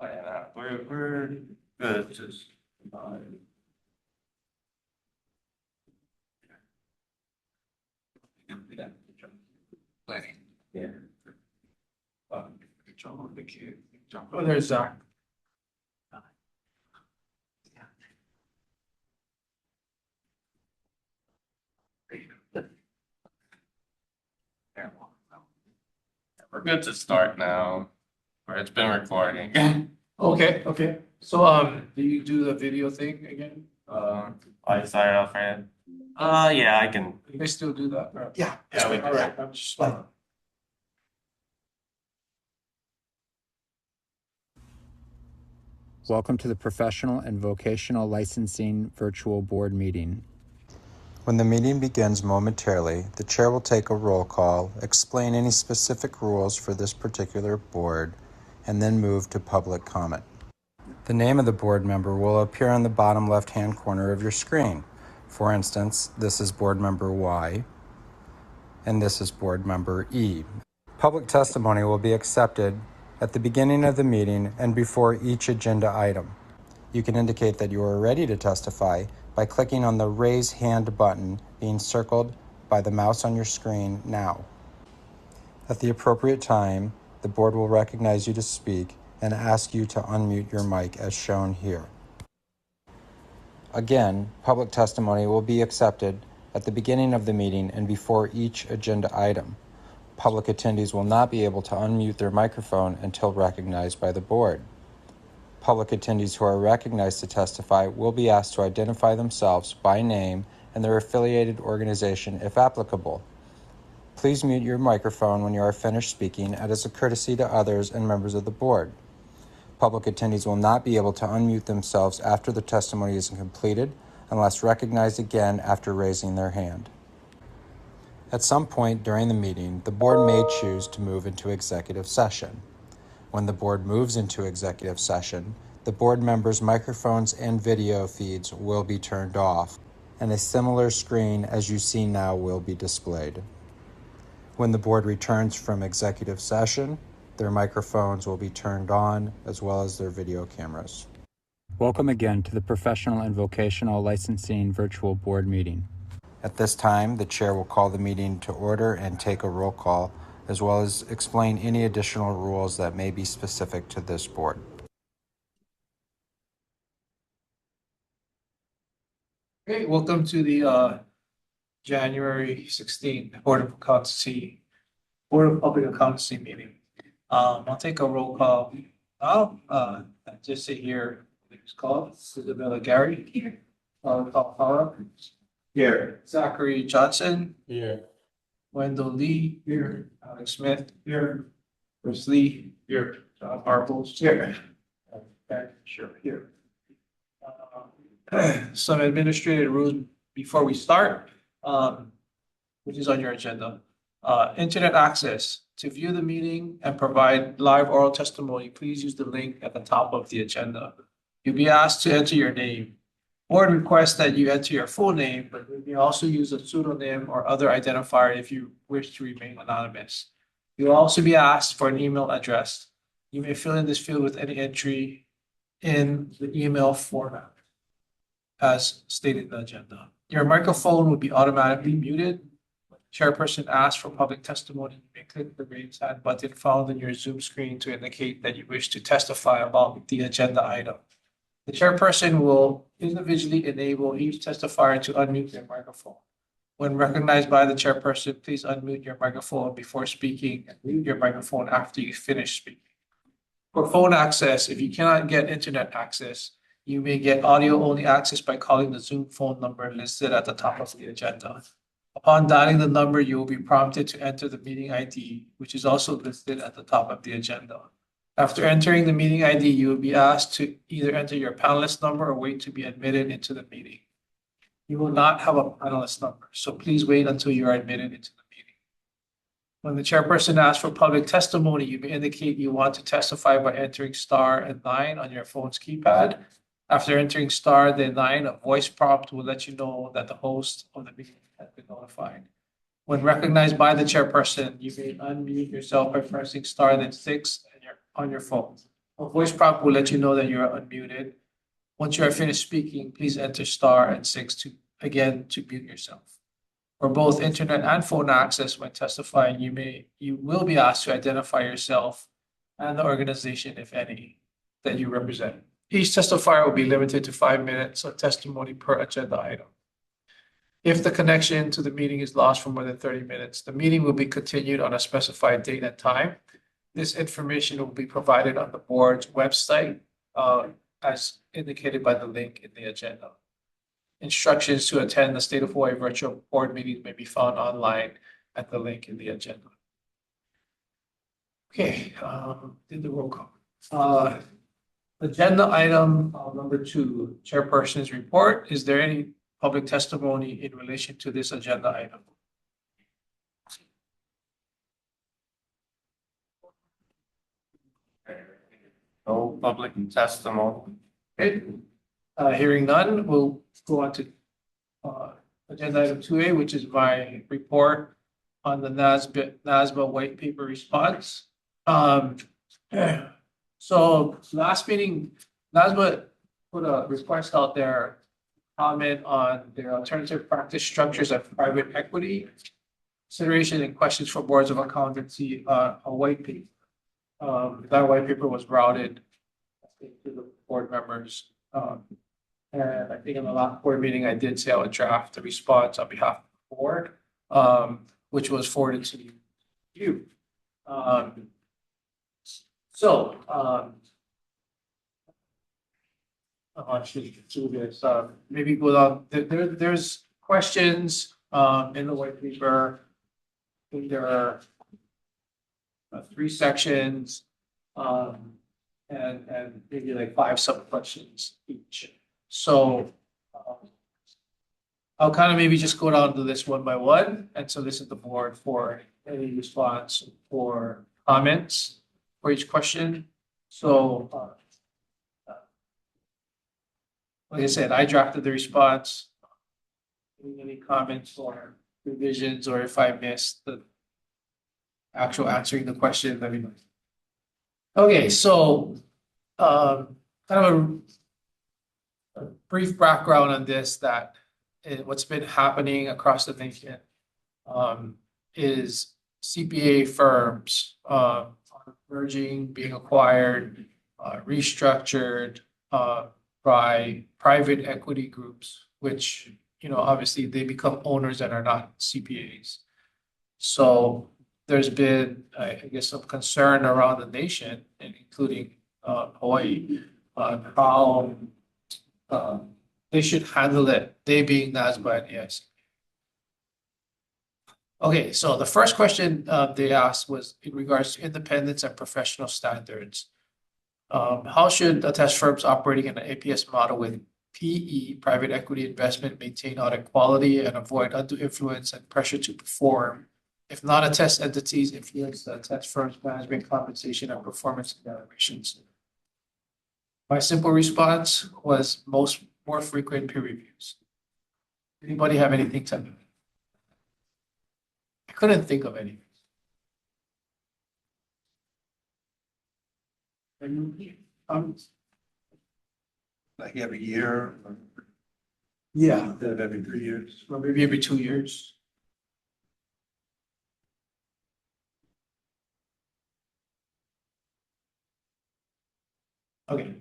Yeah, we're good. Just planning. Yeah. The kid. Oh, there's Zach. We're good to start now. Or it's been recording. Okay. So, do you do the video thing again? I started off right. Yeah, I can. You guys still do that? Or- Yeah, we All right. I'm just like. Welcome to the Professional and Vocational Licensing Virtual Board Meeting. When the meeting begins momentarily, the chair will take a roll call, explain any specific rules for this particular board, and then move to public comment. The name of the board member will appear on the bottom left-hand corner of your screen. For instance, this is board member Y, and this is board member E. Public testimony will be accepted at the beginning of the meeting and before each agenda item. You can indicate that you are ready to testify by clicking on the Raise Hand button being circled by the mouse on your screen now. At the appropriate time, the board will recognize you to speak and ask you to unmute your mic as shown here. Again, public testimony will be accepted at the beginning of the meeting and before each agenda item. Public attendees will not be able to unmute their microphone until recognized by the board. Public attendees who are recognized to testify will be asked to identify themselves by name and their affiliated organization if applicable. Please mute your microphone when you are finished speaking as a courtesy to others and members of the board. Public attendees will not be able to unmute themselves after the testimony is completed unless recognized again after raising their hand. At some point during the meeting, the board may choose to move into executive session. When the board moves into executive session, the board members' microphones and video feeds will be turned off, and a similar screen as you see now will be displayed. When the board returns from executive session, their microphones will be turned on as well as their video cameras. Welcome again to the Professional and Vocational Licensing Virtual Board Meeting. At this time, the chair will call the meeting to order and take a roll call, as well as explain any additional rules that may be specific to this board. Okay, welcome to the January 16th Board of Public Accountancy meeting. I'll take a roll call now. Just sit here. It's called Isabella Gary. Here. Paula. Here. Zachary Johnson. Here. Wendell Lee. Here. Alex Smith. Here. Bruce Lee. Here. John Harples. Here. Okay, sure. Here. Some administrative rules before we start, which is on your agenda. Internet access. To view the meeting and provide live oral testimony, please use the link at the top of the agenda. You'll be asked to enter your name. Board requests that you enter your full name, but you may also use a pseudonym or other identifier if you wish to remain anonymous. You'll also be asked for an email address. You may fill in this field with any entry in the email format as stated in the agenda. Your microphone will be automatically muted. Chairperson asks for public testimony. You may click the raise hand button found on your Zoom screen to indicate that you wish to testify about the agenda item. The chairperson will individually enable each testifier to unmute their microphone. When recognized by the chairperson, please unmute your microphone before speaking and mute your microphone after you finish speaking. For phone access, if you cannot get internet access, you may get audio-only access by calling the Zoom phone number listed at the top of the agenda. Upon dialing the number, you will be prompted to enter the meeting ID, which is also listed at the top of the agenda. After entering the meeting ID, you will be asked to either enter your panelist number or wait to be admitted into the meeting. You will not have a panelist number, so please wait until you are admitted into the meeting. When the chairperson asks for public testimony, you may indicate you want to testify by entering star and 9 on your phone's keypad. After entering star, then 9, a voice prompt will let you know that the host of the meeting has been notified. When recognized by the chairperson, you may unmute yourself by pressing star then 6 on your phone. A voice prompt will let you know that you're unmuted. Once you are finished speaking, please enter star and six to mute yourself. For both internet and phone access when testifying, you will be asked to identify yourself and the organization, if any, that you represent. Each testifier will be limited to 5 minutes of testimony per agenda item. If the connection to the meeting is lost for more than 30 minutes, the meeting will be continued on a specified date and time. This information will be provided on the board's website, as indicated by the link in the agenda. Instructions to attend the State of Hawaii virtual board meetings may be found online at the link in the agenda. Okay, did the roll call. Agenda item number 2, chairperson's report. Is there any public testimony in relation to this agenda item? No public testimony. Okay, hearing none, we'll go on to agenda item 2A, which is my report on the NASBA white paper response. So last meeting, NASBA put a request out there, comment on their alternative practice structures of private equity, consideration and questions for boards of accountancy, a white paper. That white paper was routed, I think, to the board members. And I think in the last board meeting, I did say I would draft a response on behalf of the board, which was forwarded to you. I should do this. Maybe go down. There's questions in the white paper. I think there are 3 sections, and maybe like 5 sub-questions each. So I'll kind of maybe just go down to this one by one and solicit the board for any response or comments for each question. So like I said, I drafted the response. Any comments or revisions, or if I missed the actual answering the question, let me know. Okay, so kind of a brief background on this, that what's been happening across the nation is CPA firms are merging, being acquired, restructured by private equity groups, which, obviously they become owners that are not CPAs. So there's been, I guess, some concern around the nation, and including Hawaii, on how they should handle it, they being NASBA and AIC. Okay, so the first question they asked was in regards to independence and professional standards. How should attest firms operating in an APS model with PE, private equity investment, maintain audit quality and avoid undue influence and pressure to perform if non-attest entities influence the attest firm's management, compensation, and performance evaluations? My simple response was more frequent peer reviews. Anybody have anything to add? I couldn't think of any. Like every year, or Yeah, instead of every 3 years. or maybe every 2 years. Okay.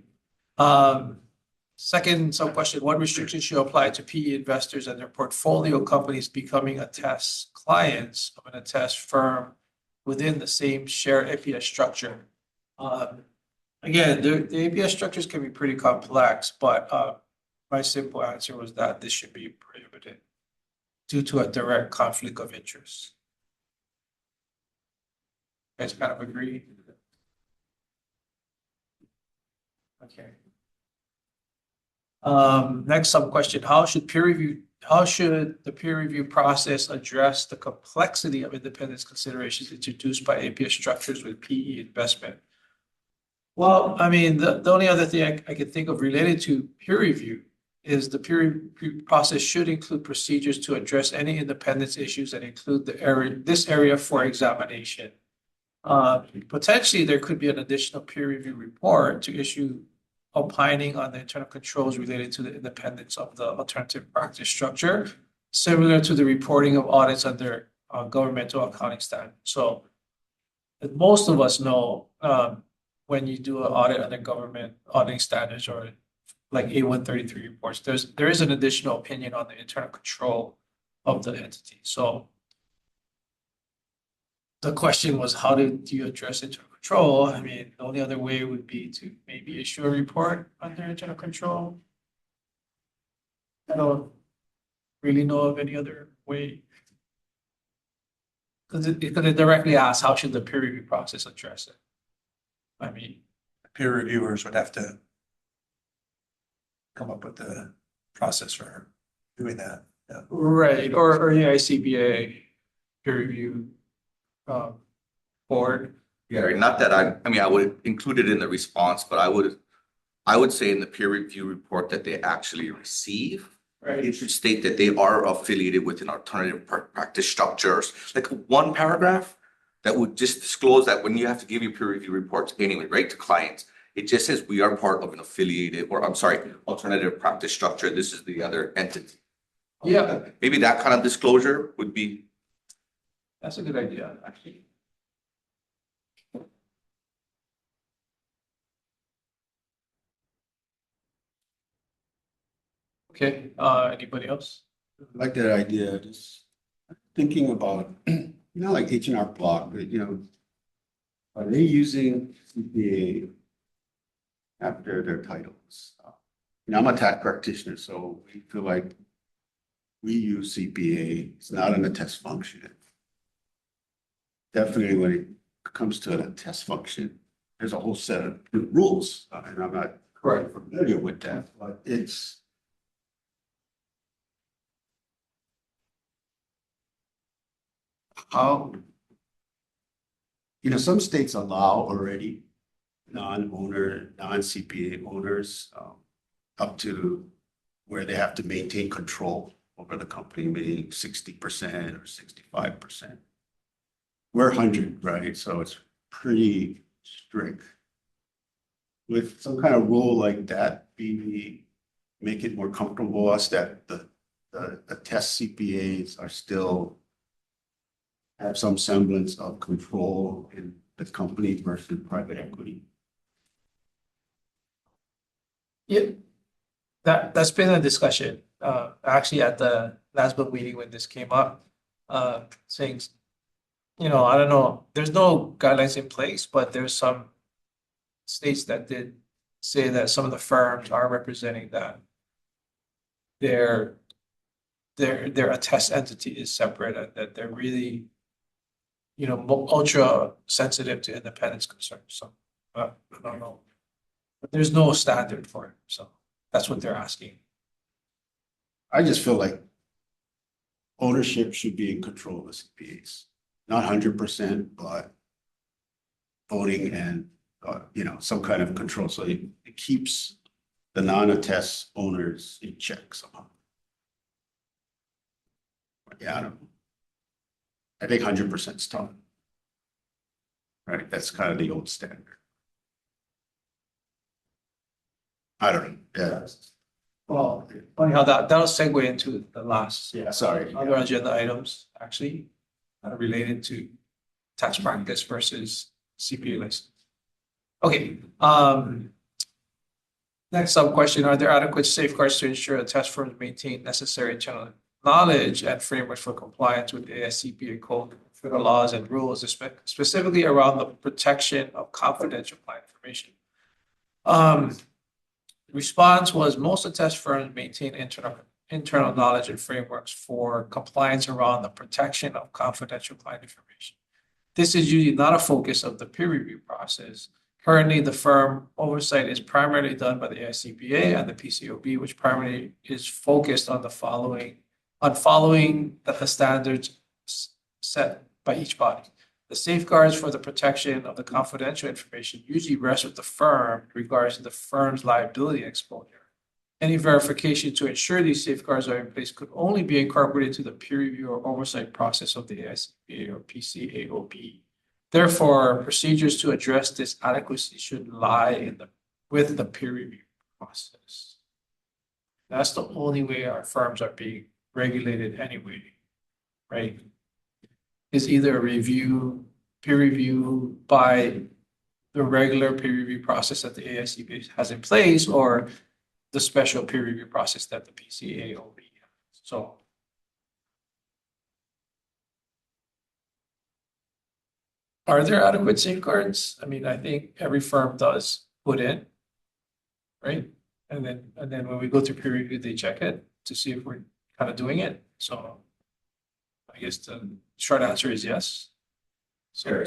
Second sub-question, what restrictions should apply to PE investors and their portfolio companies becoming attest clients of an attest firm within the same share APS structure? Again, the APS structures can be pretty complex, but my simple answer was that this should be prohibited due to a direct conflict of interest. You guys kind of agree? Okay. Next sub-question, how should the peer review process address the complexity of independence considerations introduced by APS structures with PE investment? Well, I mean, the only other thing I can think of related to peer review is the peer review process should include procedures to address any independence issues that include this area for examination. Potentially, there could be an additional peer review report to issue opining on the internal controls related to the independence of the alternative practice structure, similar to the reporting of audits under governmental accounting standards. So as most of us know, when you do an audit under government auditing standards or like A133 reports, there is an additional opinion on the internal control of the entity. So the question was, how do you address internal control? I mean, the only other way would be to maybe issue a report under internal control. I don't really know of any other way. Because it directly asks, how should the peer review process address it? I mean, Peer reviewers would have to come up with the process for doing that. Yeah. right, or the ICBA peer review board. Yeah, not that I mean, I would include it in the response, but I would say in the peer review report that they actually receive. Right. It should state that they are affiliated with an alternative practice structures, like one paragraph that would just disclose that when you have to give your peer review reports anyway, right, to clients, it just says we are part of an affiliated, or I'm sorry, alternative practice structure. This is the other entity. Yeah, Maybe that kind of disclosure would be. that's a good idea, actually. Okay, anybody else? I like that idea, just thinking about, like H&R Block, are they using CPA after their titles? I'm a tax practitioner, so we feel like we use CPA. It's not in the test function. Definitely when it comes to a test function, there's a whole set of rules, and I'm not quite familiar with that, but it's how, some states allow already non-owner, non-CPA owners up to where they have to maintain control over the company, maybe 60% or 65%. We're 100, right? So it's pretty strict. With some kind of rule like that, make it more comfortable us that the test CPAs are still have some semblance of control in the company versus private equity. Yeah, that's been a discussion, actually at the last book meeting when this came up, saying, I don't know, there's no guidelines in place, but there's some states that did say that some of the firms are representing that their attest entity is separate and that they're really, ultra sensitive to independence concerns. So, I don't know. But there's no standard for it, so that's what they're asking. I just feel like ownership should be in control of CPAs, not 100%, but voting and, some kind of control. So it keeps the non-attest owners in check somehow. Yeah, I don't know. I think 100% is tough. Right, that's kind of the old standard. I don't know, yeah. Well, funny how that'll segue into the last Yeah, sorry. other agenda items, actually, related to tax practice versus CPA license. Okay, next sub question, are there adequate safeguards to ensure that test firms maintain necessary internal knowledge and frameworks for compliance with the AICPA code, federal laws and rules, specifically around the protection of confidential client information? Response was most attest firms maintain internal knowledge and frameworks for compliance around the protection of confidential client information. This is usually not a focus of the peer review process. Currently, the firm oversight is primarily done by the AICPA and the PCAOB, which primarily is focused on following the standards set by each body. The safeguards for the protection of the confidential information usually rest with the firm in regards to the firm's liability exposure. Any verification to ensure these safeguards are in place could only be incorporated to the peer review or oversight process of the AICPA or PCAOB. Therefore, procedures to address this adequacy should lie with the peer review process. That's the only way our firms are being regulated anyway, right? Is either a peer review by the regular peer review process that the AICPA has in place, or the special peer review process that the PCAOB has. So are there adequate safeguards? I mean, I think every firm does put in, right? And then when we go through peer review, they check it to see if we're kind of doing it. So I guess the short answer is yes. So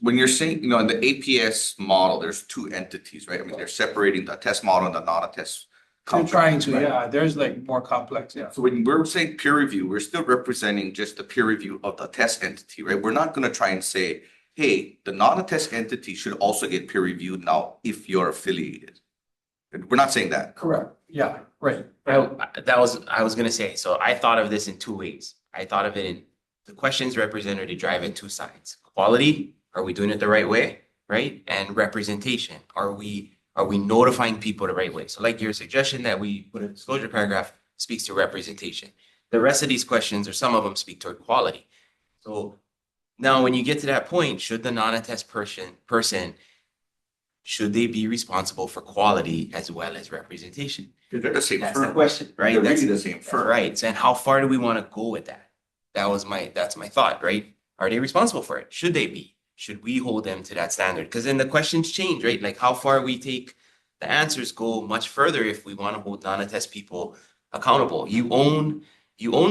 When you're saying, in the APS model, there's two entities, right? I mean, they're separating the test model and the non-attest. I'm trying to, right? yeah, there's like more complex, yeah. So when we're saying peer review, we're still representing just the peer review of the test entity, right? We're not gonna try and say, hey, the non-attest entity should also get peer reviewed now if you're affiliated. We're not saying that. Correct, yeah, right. I was gonna say, so I thought of this in two ways. I thought of it in the questions represented to drive in two sides. Quality, are we doing it the right way, right? And representation, are we notifying people the right way? So like your suggestion that we put a disclosure paragraph speaks to representation. The rest of these questions, or some of them, speak toward quality. So now when you get to that point, should the non-attest person should they be responsible for quality as well as representation? They're the same That's the firm. question, right? They're That's really the same firm. right. And how far do we want to go with that? That's my thought, right? Are they responsible for it? Should they be? Should we hold them to that standard? Because then the questions change, right? Like how far we take the answers go much further if we want to hold non-attest people accountable. You own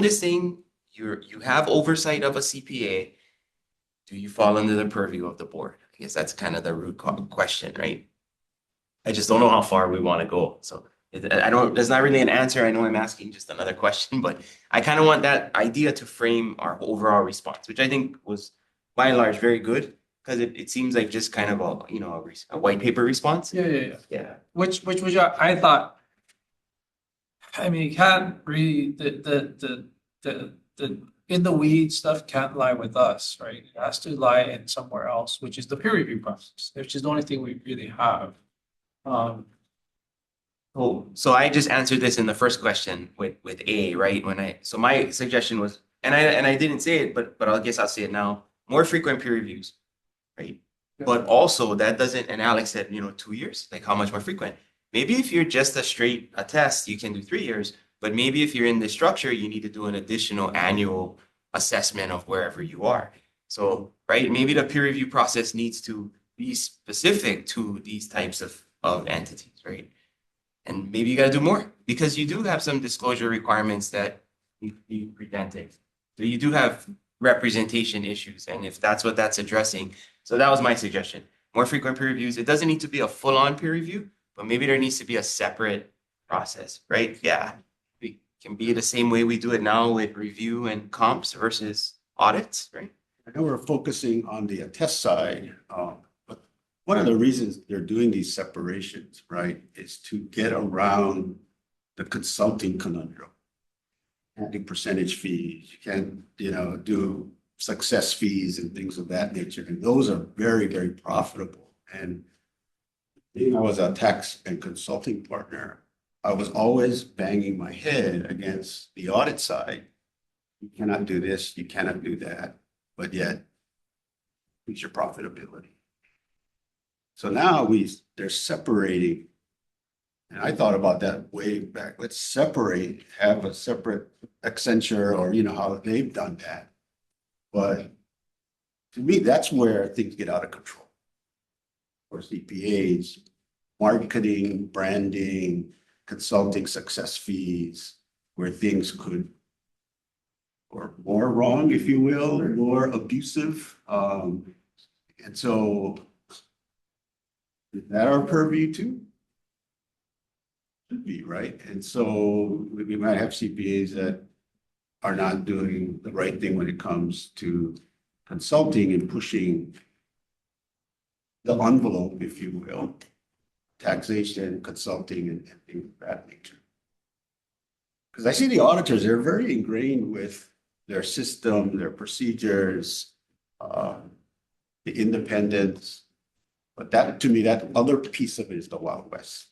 this thing, you have oversight of a CPA. Do you fall under the purview of the board? I guess that's kind of the root question, right? I just don't know how far we want to go. So there's not really an answer. I know I'm asking just another question, but I kind of want that idea to frame our overall response, which I think was by and large very good, because it seems like just kind of a white paper response. Yeah. Which I thought, I mean, you can't really, the in the weeds stuff can't lie with us, right? It has to lie in somewhere else, which is the peer review process, which is the only thing we really have. So I just answered this in the first question with A, right? So my suggestion was, and I didn't say it, but I guess I'll say it now, more frequent peer reviews, right? Yeah. But also that doesn't, and Alex said, 2 years, like how much more frequent? Maybe if you're just a test, you can do 3 years, but maybe if you're in this structure, you need to do an additional annual assessment of wherever you are. So, right, maybe the peer review process needs to be specific to these types of entities, right? And maybe you got to do more because you do have some disclosure requirements that need to be presented. So you do have representation issues. And if that's what that's addressing, so that was my suggestion. More frequent peer reviews. It doesn't need to be a full-on peer review, but maybe there needs to be a separate process, right? Yeah. We can be the same way we do it now with review and comps versus audits, right? I know we're focusing on the test side, but one of the reasons they're doing these separations, right, is to get around the consulting conundrum. Can't do percentage fees, you can't, do success fees and things of that nature. And those are very, very profitable. And being I was a tax and consulting partner, I was always banging my head against the audit side. You cannot do this, you cannot do that, but yet it's your profitability. So now they're separating. And I thought about that way back. Let's separate, have a separate Accenture or, how they've done that. But to me, that's where things get out of control. For CPAs, marketing, branding, consulting success fees, where things could, or more wrong, if you will, or more abusive. And so is that our purview too? Should be, right? And so we might have CPAs that are not doing the right thing when it comes to consulting and pushing the envelope, if you will, taxation, consulting, and things of that nature. Because I see the auditors, they're very ingrained with their system, their procedures, the independence. But that, to me, that other piece of it is the Wild West.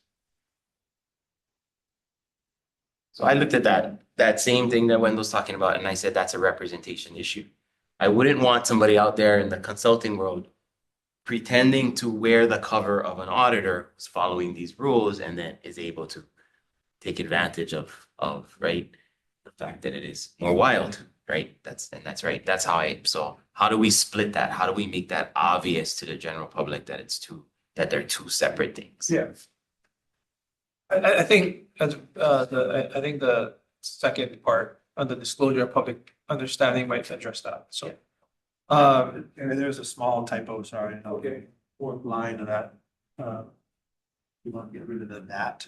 So I looked at that same thing that Wendell's talking about, and I said that's a representation issue. I wouldn't want somebody out there in the consulting world pretending to wear the cover of an auditor who's following these rules and then is able to take advantage of right, the fact that it is more wild, right? That's right. That's so how do we split that? How do we make that obvious to the general public that they're two separate things? Yeah. I think I think the second part on the disclosure of public understanding might address that, so. And there's a small typo, sorry, Okay. fourth line of that. You want to get rid of the that.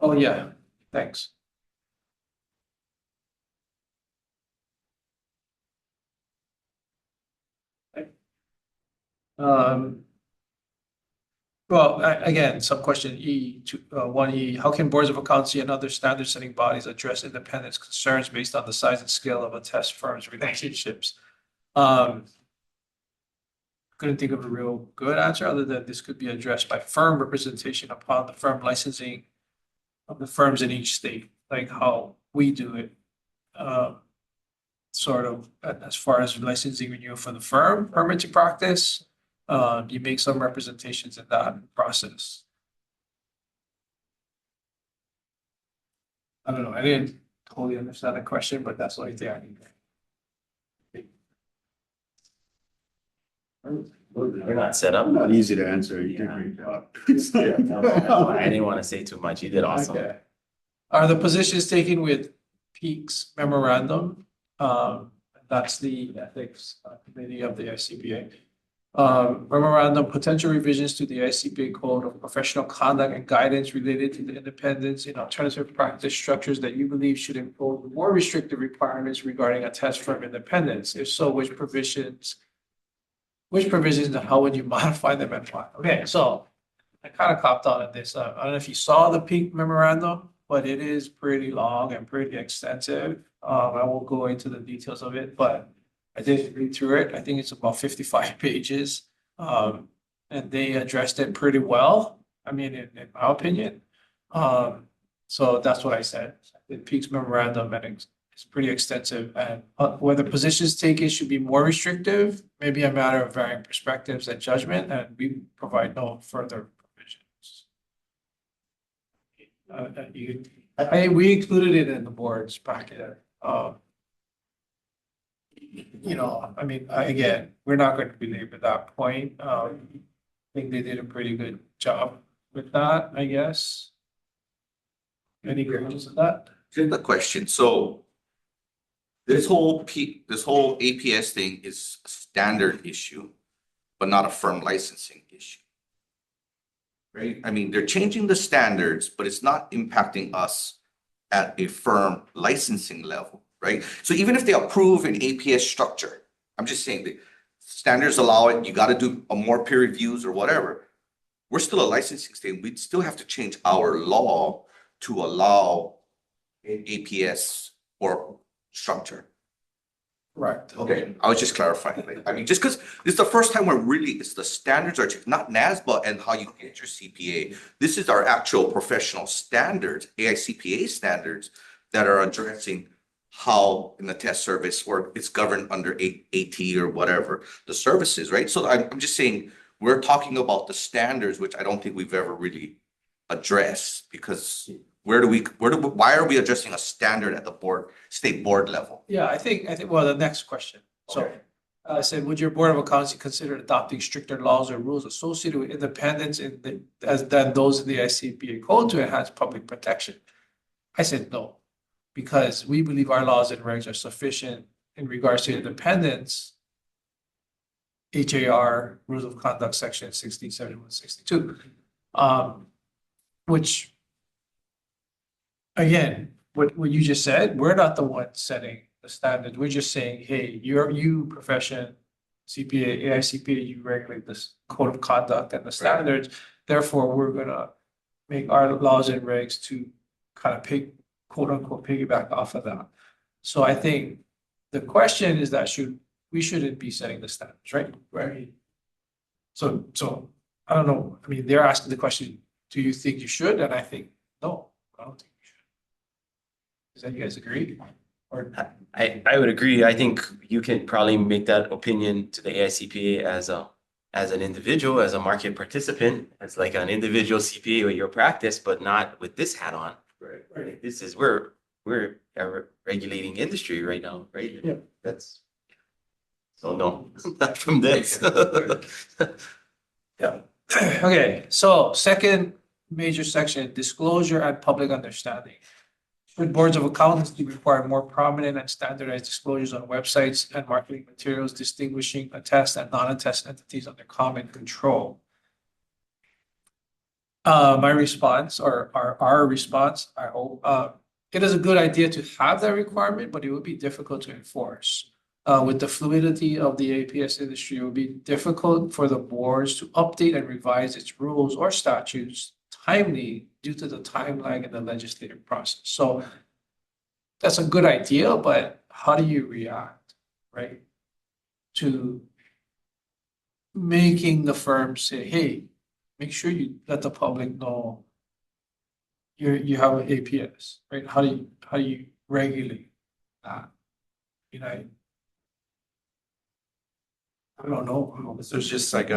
Oh, yeah, thanks. Well, again, some question E, 1E, how can boards of accountancy and other standard setting bodies address independence concerns based on the size and scale of a test firm's relationships? Couldn't think of a real good answer other than this could be addressed by firm representation upon the firm licensing of the firms in each state, like how we do it. Sort of as far as licensing renewal for the firm, permitting practice. You make some representations in that process. I don't know, I didn't totally understand the question, but that's the only thing I can. We're not set up. Not easy to answer. You did a great job. I didn't want to say too much. You did awesome. Okay. Are the positions taken with Peak's memorandum? That's the ethics committee of the ICPA. Memorandum, potential revisions to the ICPA code of professional conduct and guidance related to the independence in alternative practice structures that you believe should impose more restrictive requirements regarding a test firm independence. If so, which provisions and how would you modify them and why? Okay, so I kind of copped out of this. I don't know if you saw the Peak memorandum, but it is pretty long and pretty extensive. I won't go into the details of it, but I did read through it. I think it's about 55 pages. And they addressed it pretty well. I mean, in my opinion. So that's what I said. The Peak's memorandum, and it's pretty extensive. And whether positions taken should be more restrictive, maybe a matter of varying perspectives and judgment, and we provide no further provisions. We included it in the board's packet. You know, I mean, again, we're not going to belabor that point. I think they did a pretty good job with that, I guess. Any questions on that? Here's the question, so this whole APS thing is a standard issue, but not a firm licensing issue. Right? I mean, they're changing the standards, but it's not impacting us at a firm licensing level, right? So even if they approve an APS structure, I'm just saying the standards allow it, you got to do a more peer reviews or whatever. We're still a licensing state. We'd still have to change our law to allow an APS or structure. Right. Okay, I was just clarifying. Like, I mean, just because this is the first time where really it's the standards are not NASBA and how you get your CPA. This is our actual professional standards, AICPA standards that are addressing how in the test service or it's governed under AT or whatever the services, right? So I'm just saying we're talking about the standards, which I don't think we've ever really addressed because why are we addressing a standard at the state board level? Yeah, I think, well, the next question. So Okay. I said, would your Board of Accountancy consider adopting stricter laws or rules associated with independence than those in the ICPA code to enhance public protection? I said no, because we believe our laws and regs are sufficient in regards to independence. HAR, Rules of Conduct, Section 1671-62, which, again, what you just said, we're not the ones setting the standard. We're just saying, hey, you profession, CPA, AICPA, you regulate this code of conduct and the standards. Therefore, we're gonna make our laws and regs to kind of quote unquote piggyback off of that. So I think the question is that should we shouldn't be setting the standards, right? Right. So I don't know. I mean, they're asking the question, do you think you should? And I think, no, I don't think you should. Does that you guys agree? Or I would agree. I think you can probably make that opinion to the AICPA as an individual, as a market participant, as like an individual CPA with your practice, but not with this hat on. Right. This is we're a regulating industry right now, right? Yeah. That's so no, not from this. Yeah. Okay, so second major section, disclosure and public understanding. Should boards of accountancy require more prominent and standardized disclosures on websites and marketing materials distinguishing attest and non-attest entities under common control? My response or our response, I hope, it is a good idea to have that requirement, but it would be difficult to enforce. With the fluidity of the APS industry, it would be difficult for the boards to update and revise its rules or statutes timely due to the time lag in the legislative process. So that's a good idea, but how do you react, right? To making the firm say, hey, make sure you let the public know you have an APS, right? How do you regulate that? You know, I don't know. There's just like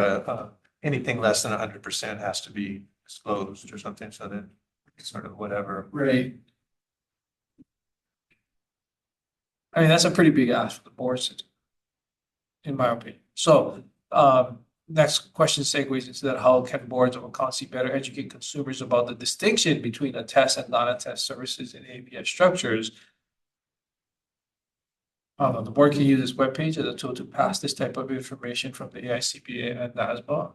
anything less than 100% has to be disclosed or something, so that it's sort of whatever. Right. I mean, that's a pretty big ask for the boards to do, in my opinion. So, next question segues into that. How can boards of accountancy better educate consumers about the distinction between attest and non-attest services in APS structures? The board can use this webpage as a tool to pass this type of information from the AICPA and NASBA.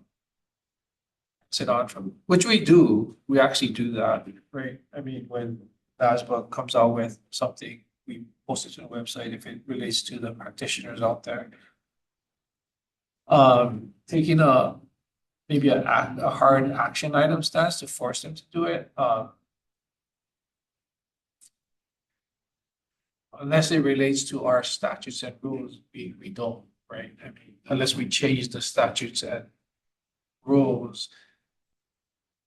Sit on from, which we do, we actually do that, right? I mean, when NASBA comes out with something, we post it to the website if it relates to the practitioners out there. Taking maybe a hard action item stance to force them to do it. Unless it relates to our statutes and rules, we don't, right? I mean, unless we change the statutes and rules.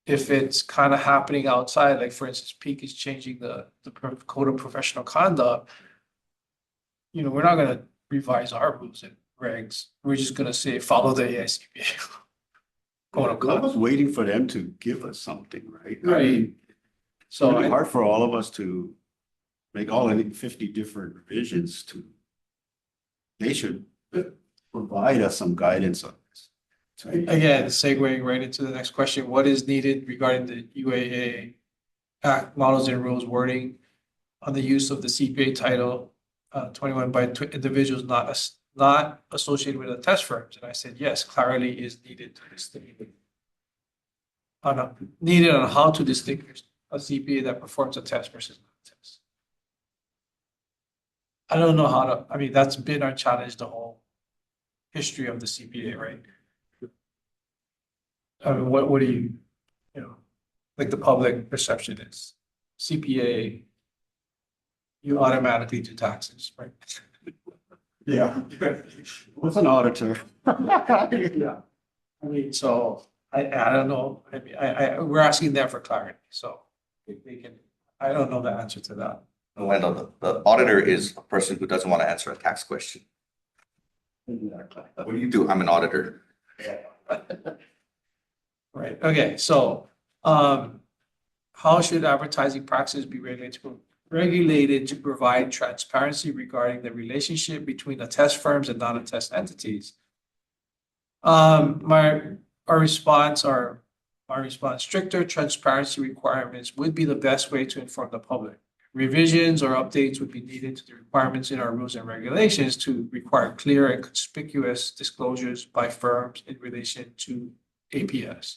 If it's kind of happening outside, like for instance, Peak is changing the code of professional conduct, you know, we're not gonna revise our rules and regs. We're just gonna say, follow the AICPA. Code of I conduct. was waiting for them to give us something, right? I Right. mean, It's So really I- hard for all of us to make all 50 different revisions to. They should provide us some guidance on this. Again, segueing right into the next question, what is needed regarding the UAA Act models and rules wording on the use of the CPA title 21 by individuals not associated with the test firms? And I said, yes, clarity is needed to distinguish. Needed on how to distinguish a CPA that performs a test versus not a test. I don't know how to, I mean, that's been our challenge the whole history of the CPA, right? I mean, what do you know, like the public perception is CPA, you automatically do taxes, right? Yeah. What's an auditor? Yeah. I mean, so I don't know. I mean, we're asking them for clarity, so they can, I don't know the answer to that. Wendell, the auditor is a person who doesn't want to answer a tax question. What do you do? I'm an auditor. Right, okay, so, how should advertising practices be regulated to provide transparency regarding the relationship between attest firms and non-attest entities? My response, stricter transparency requirements would be the best way to inform the public. Revisions or updates would be needed to the requirements in our rules and regulations to require clear and conspicuous disclosures by firms in relation to APS.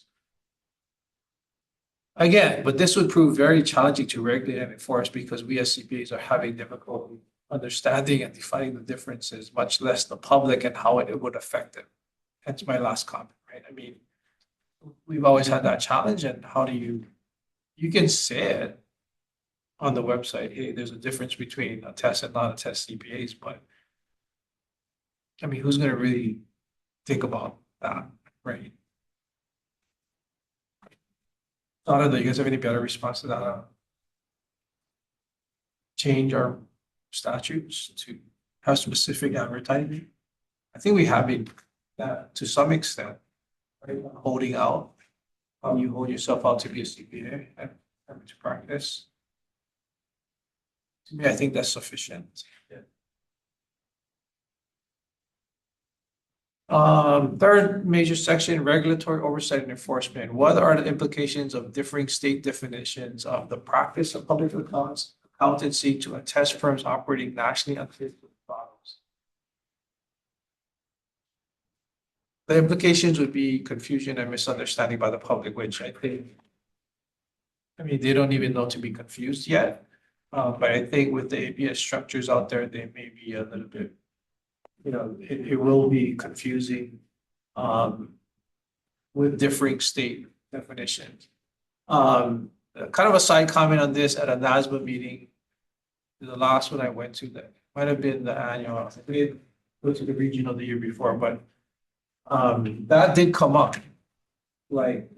Again, but this would prove very challenging to regulate and enforce because we as CPAs are having difficulty understanding and defining the differences, much less the public and how it would affect them. Hence my last comment, right? I mean, we've always had that challenge, and how do you can say it on the website, hey, there's a difference between attest and non-attest CPAs, but I mean, who's gonna really think about that, right? I don't know, you guys have any better response to that? Change our statutes to have specific advertising? I think we have it to some extent, right? Holding out, how you hold yourself out to be a CPA and to practice. To me, I think that's sufficient. Third major section, regulatory oversight and enforcement. What are the implications of differing state definitions of the practice of public accountancy to attest firms operating nationally under different models? The implications would be confusion and misunderstanding by the public, which I think, I mean, they don't even know to be confused yet. But I think with the APS structures out there, they may be a little bit, you know, it will be confusing with differing state definitions. Kind of a side comment on this at a NASBA meeting, the last one I went to, that might have been the annual, I didn't go to the regional the year before, but that did come up, like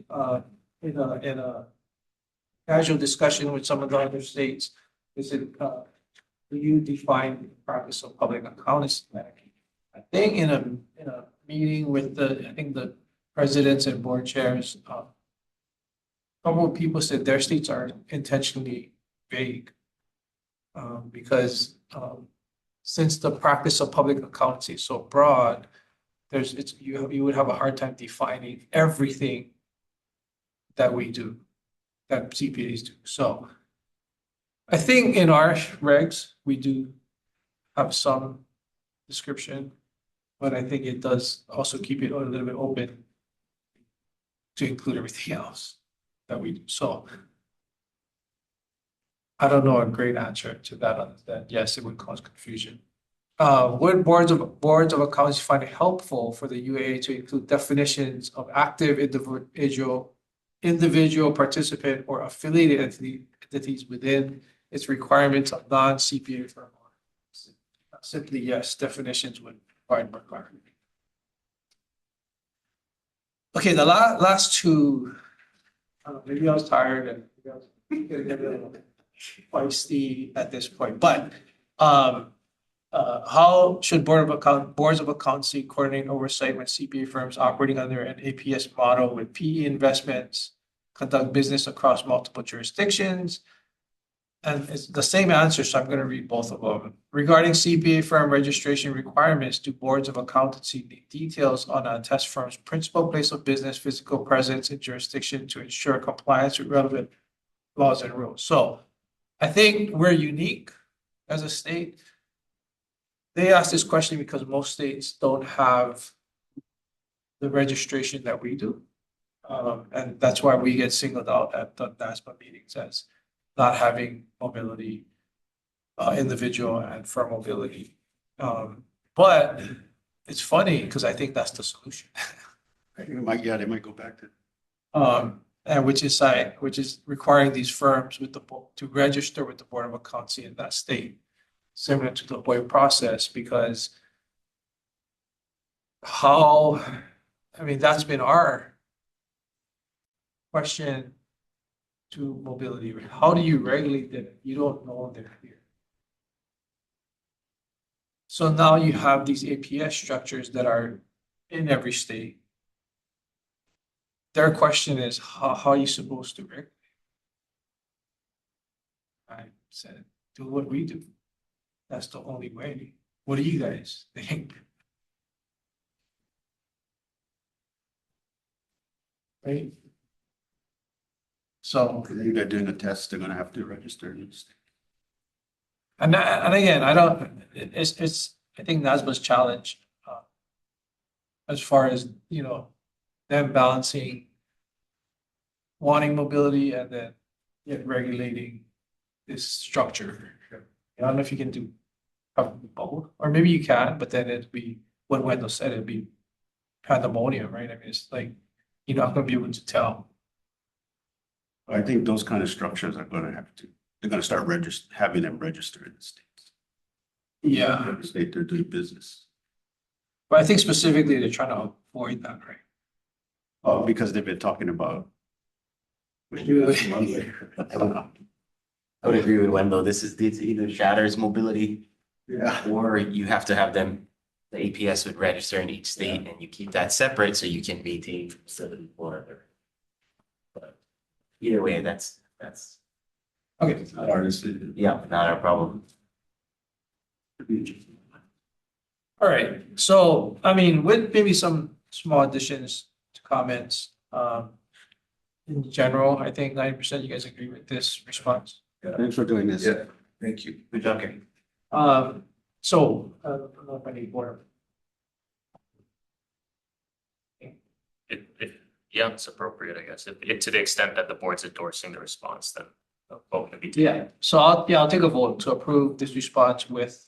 in a casual discussion with some of the other states. Is it, do you define the practice of public accountancy? I think in a meeting with I think the presidents and board chairs, a couple of people said their states are intentionally vague. Because since the practice of public accountancy is so broad, you would have a hard time defining everything that we do, that CPAs do. So I think in our regs, we do have some description, but I think it does also keep it a little bit open to include everything else that we do. So I don't know a great answer to that other than yes, it would cause confusion. Would boards of accounts find it helpful for the UAA to include definitions of active individual participant or affiliated entities within its requirements of non-CPA firm? Simply yes, definitions would provide more clarity. Okay, the last two, maybe I was tired and maybe I was getting a little feisty at this point, but how should boards of accountancy coordinate oversight when CPA firms operating under an APS model with PE investments conduct business across multiple jurisdictions? And it's the same answer, so I'm going to read both of them. Regarding CPA firm registration requirements, do boards of accountancy need details on a test firm's principal place of business, physical presence in jurisdiction to ensure compliance with relevant laws and rules? So I think we're unique as a state. They asked this question because most states don't have the registration that we do. And that's why we get singled out at the NASPA meetings as not having mobility, individual and firm mobility. But it's funny because I think that's the solution. They might go back to. And which is requiring these firms to register with the Board of Accountancy in that state, similar to the Hoy process, because that's been our question to mobility. How do you regulate that? You don't know they're here. So now you have these APS structures that are in every state. Their question is, how are you supposed to regulate? I said, do what we do. That's the only way. What do you guys think? Right? So, If they're doing a test, they're gonna have to register. and again, I think NASBA's challenge, as far as, them balancing wanting mobility and then yet regulating this structure. I don't know if you can do both, or maybe you can, but then it'd be what Wendell said, it'd be pandemonium, right? I mean, it's like you're not gonna be able to tell. I think those kind of structures they're gonna start having them register in the states. Yeah. Every state they're doing business. But I think specifically they're trying to avoid that, right? Oh, because they've been talking about. I would agree with Wendell. This either shatters mobility Yeah. or you have to have them, the APS would register in each state and you keep that separate so you can maintain facility order. But either way, that's, Okay. Our decision. yeah, not our problem. All right, so, I mean, with maybe some small additions to comments, in general, I think 90% you guys agree with this response. Thanks for doing this. Yeah, thank you. Good job, Gary. So, I don't know if I need more. Yeah, it's appropriate, I guess. If to the extent that the board's endorsing the response, then the vote would be. Yeah, so I'll take a vote to approve this response with,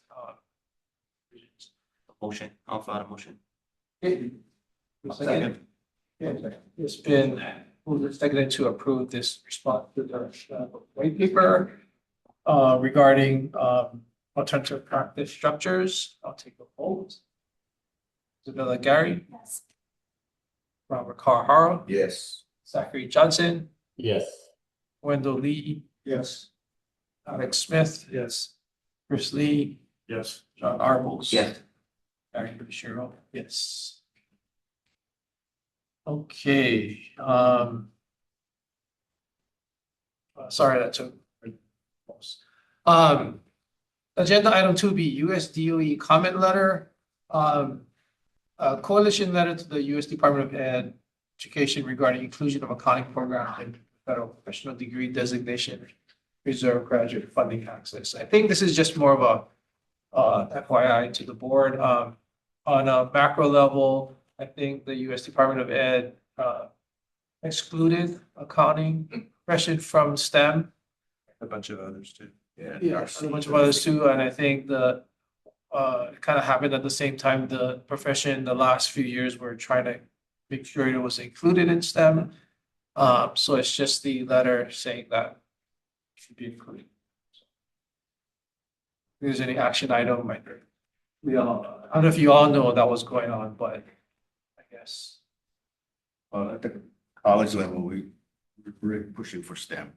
Motion, I'll file a motion. Second. It's been moved and seconded to approve this response to the white paper regarding alternative practice structures. I'll take a vote. Isabella Gary, Yes. Robert Carhara, Yes. Zachary Johnson, Yes. Wendell Lee, Yes. Alex Smith, yes. Chris Lee, Yes. John Arbles. Yes. Barry Shiro, yes. Okay, sorry, that took. Agenda item 2B, US DOE comment letter. A coalition letter to the US Department of Education regarding inclusion of accounting program in federal professional degree designation, reserve graduate funding access. I think this is just more of a FYI to the board. On a macro level, I think the US Department of Ed excluded accounting profession from STEM. A bunch of others too. Yeah, a bunch of others too, and I think the it kind of happened at the same time. The profession the last few years were trying to make sure it was included in STEM. So it's just the letter saying that it should be included. If there's any action item, I don't know if you all know that was going on, but I guess. At the college level, we're really pushing for STEM.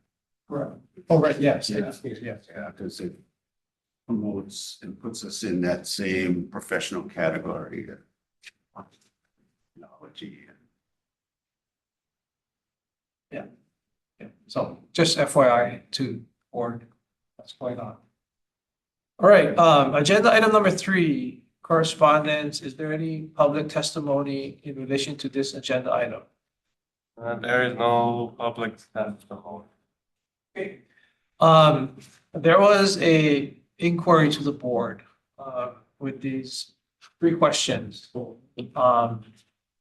Right. Oh, right, yes, Yeah. yes. Yeah, because it promotes and puts us in that same professional category. Technology. Yeah, so just FYI to board, what's going on. All right, agenda item number 3, correspondence. Is there any public testimony in relation to this agenda item? There is no public testimony. Okay. There was a inquiry to the board, with these 3 questions.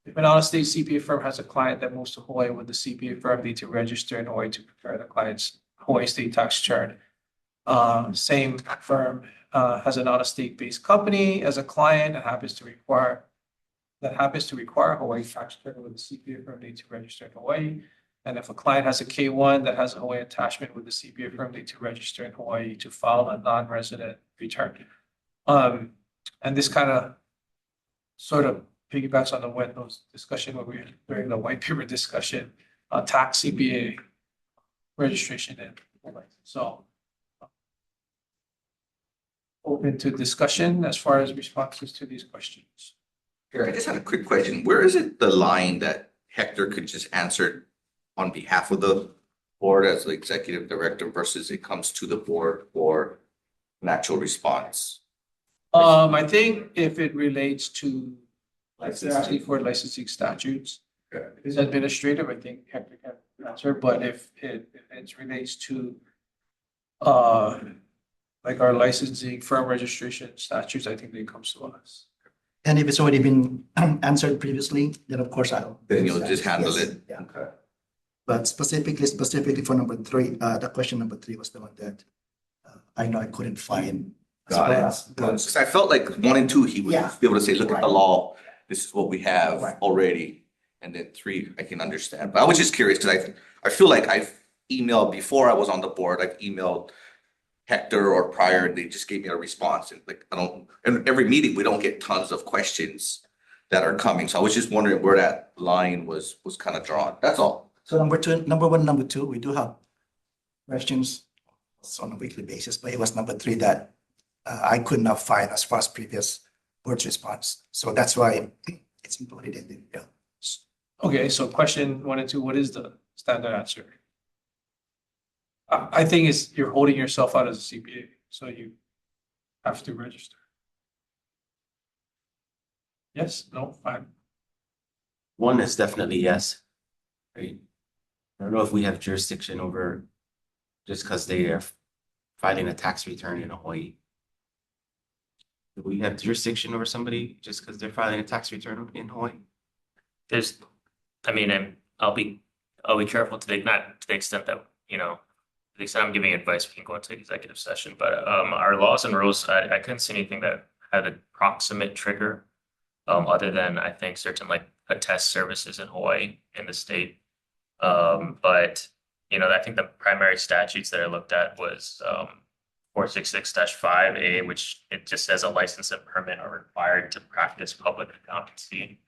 If an out-of-state CPA firm has a client that moves to Hawaii, would the CPA firm need to register in Hawaii to prepare the client's Hawaii state tax return? Same firm has an out-of-state based company as a client that happens to require Hawaii tax return, would the CPA firm need to register in Hawaii? And if a client has a K-1 that has a Hawaii attachment, would the CPA firm need to register in Hawaii to file a non-resident return? And this kind of sort of piggybacks on the Wendell's discussion when we were during the white paper discussion on tax CPA registration in Hawaii. So open to discussion as far as responses to these questions. Here, I just had a quick question. Where is it the line that Hector could just answer on behalf of the board as the executive director versus it comes to the board for an actual response? I think if it relates to, like, they're asking for licensing statutes. Okay. If it's administrative, I think Hector can answer, but if it relates to like our licensing firm registration statutes, I think they comes to us. And if it's already been answered previously, then of course I'll. Then you'll just handle Yes, it. Yeah, Okay. but specifically for number 3, the question number 3 was the one that I know I couldn't find. as Got well it. as- Because I felt like 1 and 2, he would Yeah. be able to say, look at the Right. law. This is what we have Right. already. And then 3, I can understand. But I was just curious because I feel like I've emailed before I was on the board, I've emailed Hector or prior, and they just gave me a response. And like, and every meeting, we don't get tons of questions. that are coming. So I was just wondering where that line was kind of drawn. That's all. So number two, number one, number two, we do have questions on a weekly basis, but it was number three that I could not find as far as previous board's response. So that's why it's included in the bill. Okay, so question 1 and 2, what is the standard answer? I think it's you're holding yourself out as a CPA, so you have to register. Yes, no, fine. One is definitely yes. Right? I don't know if we have jurisdiction over just because they are filing a tax return in Hawaii. Do we have jurisdiction over somebody just because they're filing a tax return in Hawaii? There's, I mean, I'll be careful to the, not to the extent that, you know, to the extent I'm giving advice, we can go into executive session, but our laws and rules, I couldn't see anything that had a proximate trigger. Other than I think certain like attest services in Hawaii in the state. But you know, I think the primary statutes that I looked at was 466-5A, which it just says a license and permit are required to practice public accountancy.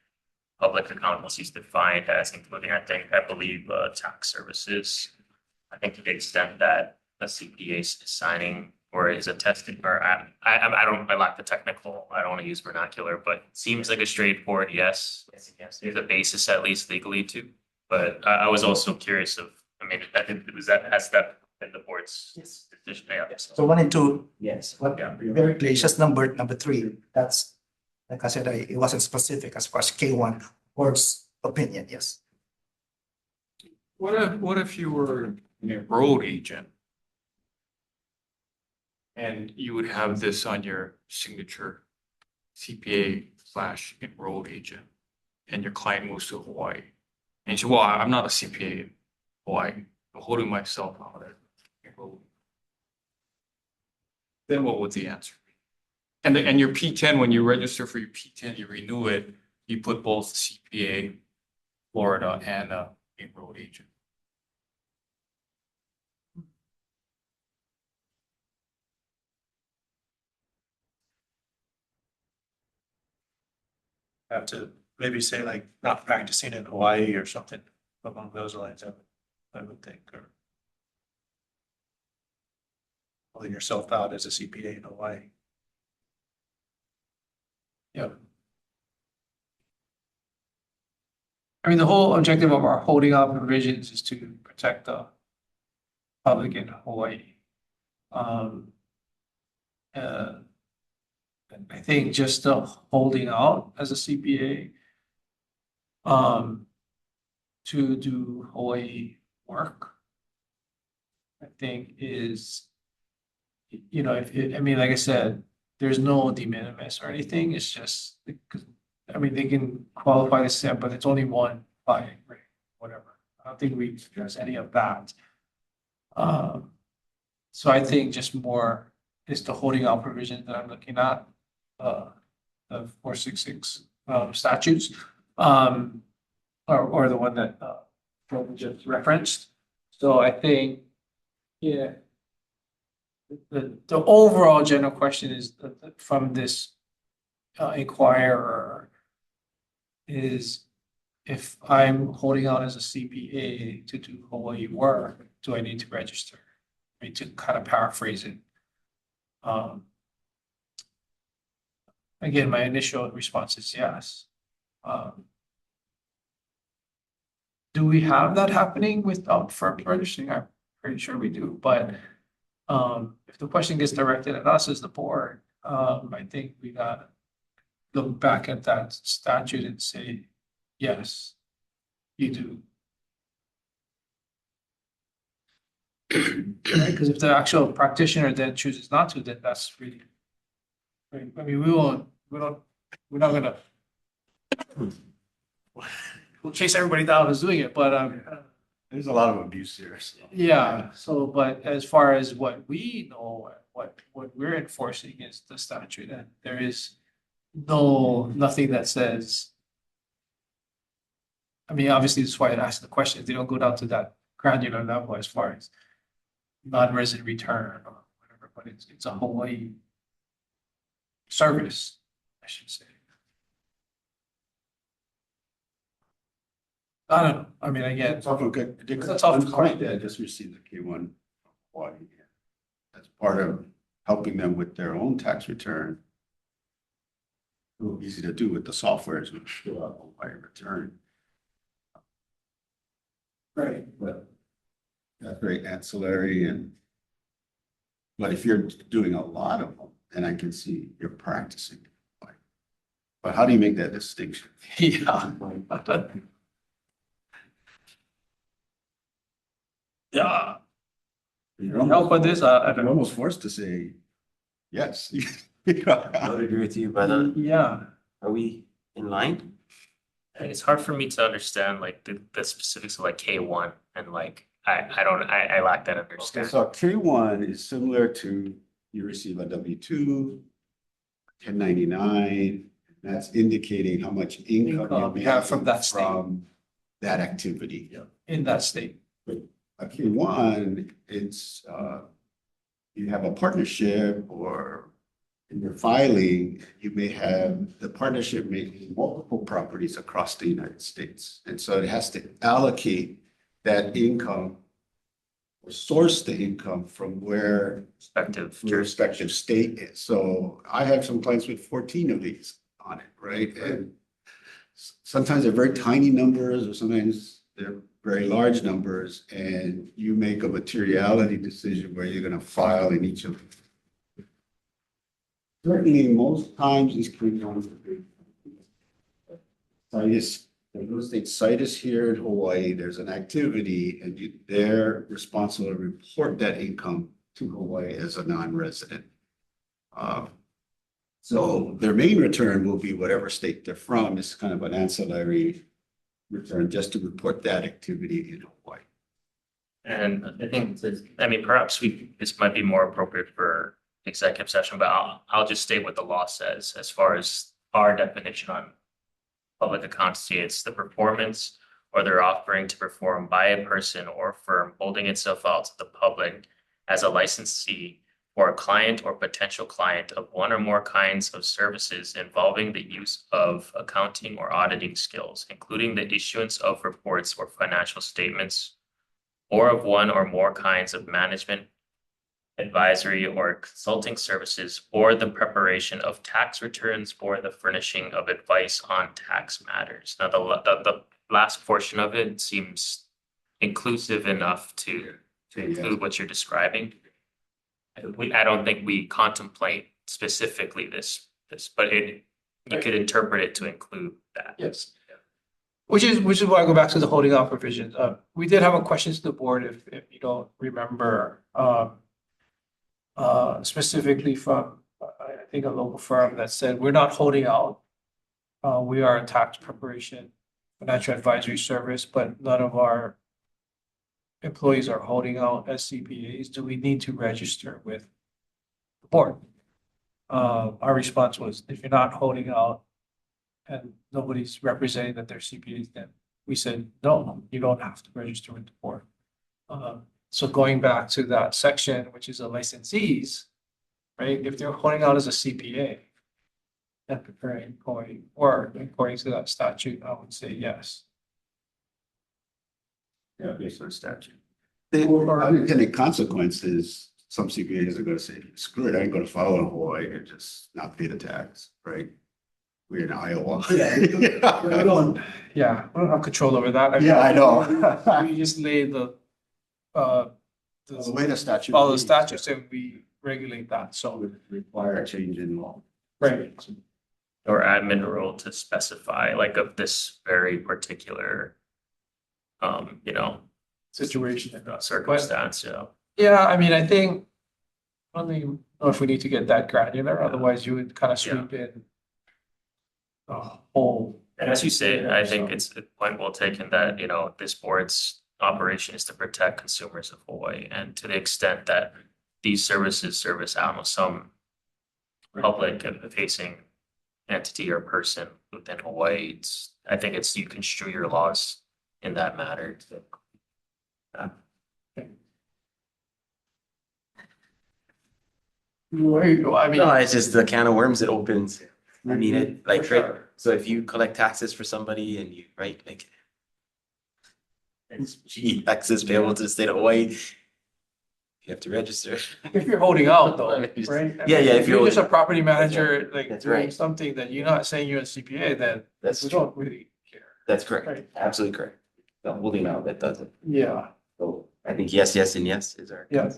Public accountancy is defined as including, I believe, tax services. I think to the extent that a CPA is signing or is attesting, or I lack the technical, I don't want to use vernacular, but it seems like a straightforward yes. Yes, there's a basis at least legally too. But I was also curious of, I mean, has that been the board's decision? Yeah. So 1 and 2, Yes. what, Yeah. very clear, it's just number 3. That's, like I said, it wasn't specific as far as K1 board's opinion, yes. What if you were an enrolled agent? And you would have this on your signature, CPA/enrolled agent, and your client moves to Hawaii. And you say, well, I'm not a CPA in Hawaii, I'm holding myself out as enrolled. Then what would the answer be? And your P10, when you register for your P10, you renew it, you put both CPA, Florida, and enrolled agent. Have to maybe say like not practicing in Hawaii or something along those lines, I would think, or holding yourself out as a CPA in Hawaii. Yeah. I mean, the whole objective of our holding out provisions is to protect the public in Hawaii. I think just the holding out as a CPA to do Hawaii work, I think is, you know, I mean, like I said, there's no de minimis or anything. It's just, I mean, they can qualify the STEM, but it's only one filing rate, whatever. I don't think we address any of that. So I think just more is the holding out provision that I'm looking at, the 466 statutes, or the one that Phil just referenced. So I think, yeah, the overall general question is from this inquirer is, if I'm holding out as a CPA to do Hawaii work, do I need to register? I mean, to kind of paraphrase it. Again, my initial response is yes. Do we have that happening without firms registering? I'm pretty sure we do, but if the question gets directed at us as the board, I think we gotta look back at that statute and say, yes, you do. Right? Because if the actual practitioner then chooses not to, then that's really, right? I mean, we're not gonna, we'll chase everybody down who's doing it, but There's a lot of abuse here. So. yeah, so, but as far as what we know, what we're enforcing is the statute, and there is nothing that says. I mean, obviously, that's why I asked the question. They don't go down to that granular level as far as non-resident return or whatever, but it's a Hawaii service, I should say. I don't know. I mean, again, It's often good. That's often correct. I just received the K-1 Hawaii. As part of helping them with their own tax return. Easy to do with the software is fill out a Hawaii return. Right. But that's very ancillary but if you're doing a lot of them, then I can see you're practicing. But how do you make that distinction? yeah. Yeah, You're help with this, I You're don't know. almost forced to say yes. I would agree with you, but Yeah, are we in line? It's hard for me to understand like the specifics of like K1 and like, I lack that Okay, understanding. so K-1 is similar to you receive a W-2, 1099. That's indicating how much income Income you you have have from that state. from that activity. in that state. A K-1, it's, you have a partnership or in your filing, you may have, the partnership may be multiple properties across the United States. And so it has to allocate that income or source the income from where Respective your respective state is. So I have some clients with 14 of these on it, right? And sometimes they're very tiny numbers or sometimes they're very large numbers and you make a materiality decision where you're going to file in each of them. Certainly, most times these criminals are big. The real estate site is here in Hawaii, there's an activity and they're responsible to report that income to Hawaii as a non-resident. So their main return will be whatever state they're from. It's kind of an ancillary return just to report that activity in Hawaii. And I think, I mean, perhaps this might be more appropriate for executive session, but I'll just state what the law says as far as our definition on public accountancy. It's the performance or their offering to perform by a person or firm holding itself out to the public as a licensee or a client or potential client of one or more kinds of services involving the use of accounting or auditing skills, including the issuance of reports or financial statements, or of one or more kinds of management, advisory, or consulting services, or the preparation of tax returns, or the furnishing of advice on tax matters. Now, the last portion of it seems inclusive enough to include what you're describing. I don't think we contemplate specifically this, but you could interpret it to include that. Yes. Which is why I go back to the holding out provision. We did have a question to the board if you don't remember, specifically from, I think a local firm that said, we're not holding out. We are a tax preparation, financial advisory service, but none of our employees are holding out as CPAs. Do we need to register with the board? Our response was, if you're not holding out and nobody's representing that they're CPAs, then we said, no, you don't have to register with the board. So going back to that section, which is the licensees, right? If they're holding out as a CPA and preparing employee, or according to that statute, I would say yes. Yeah, based on statute. Or- Unintended consequences, some CPAs are gonna say, screw it, I ain't gonna file in Hawaii and just not pay the tax, right? We're in Iowa. We don't have control over that. Yeah, I know. We just lay the way the statute follow the reads. statutes and we regulate that, so. Would require a change in law. Right. Or admin rule to specify like of this very particular, Situation. circumstance, Yeah, I mean, I think, I don't even know if we need to get that granular, otherwise you would kind of sweep in the whole. And as you say, I think it's a point well taken that, this board's operation is to protect consumers of Hawaii. And to the extent that these services service, some public facing entity or person within Hawaii, I think you construe your laws in that matter. I mean, No, it's just the can of worms it opens. I mean, right? So if you collect taxes for somebody and you, right, like Gee, taxes payable to the state of Hawaii. You have to register. If you're holding out though, right? Yeah, yeah, if If you're just a holding- property manager, like That's doing right. something that you're not saying you're a CPA, then That's we true. don't really care. That's correct. Right. Absolutely correct. The holding out, that doesn't. Yeah, So I think yes, yes, and yes is our. Yeah.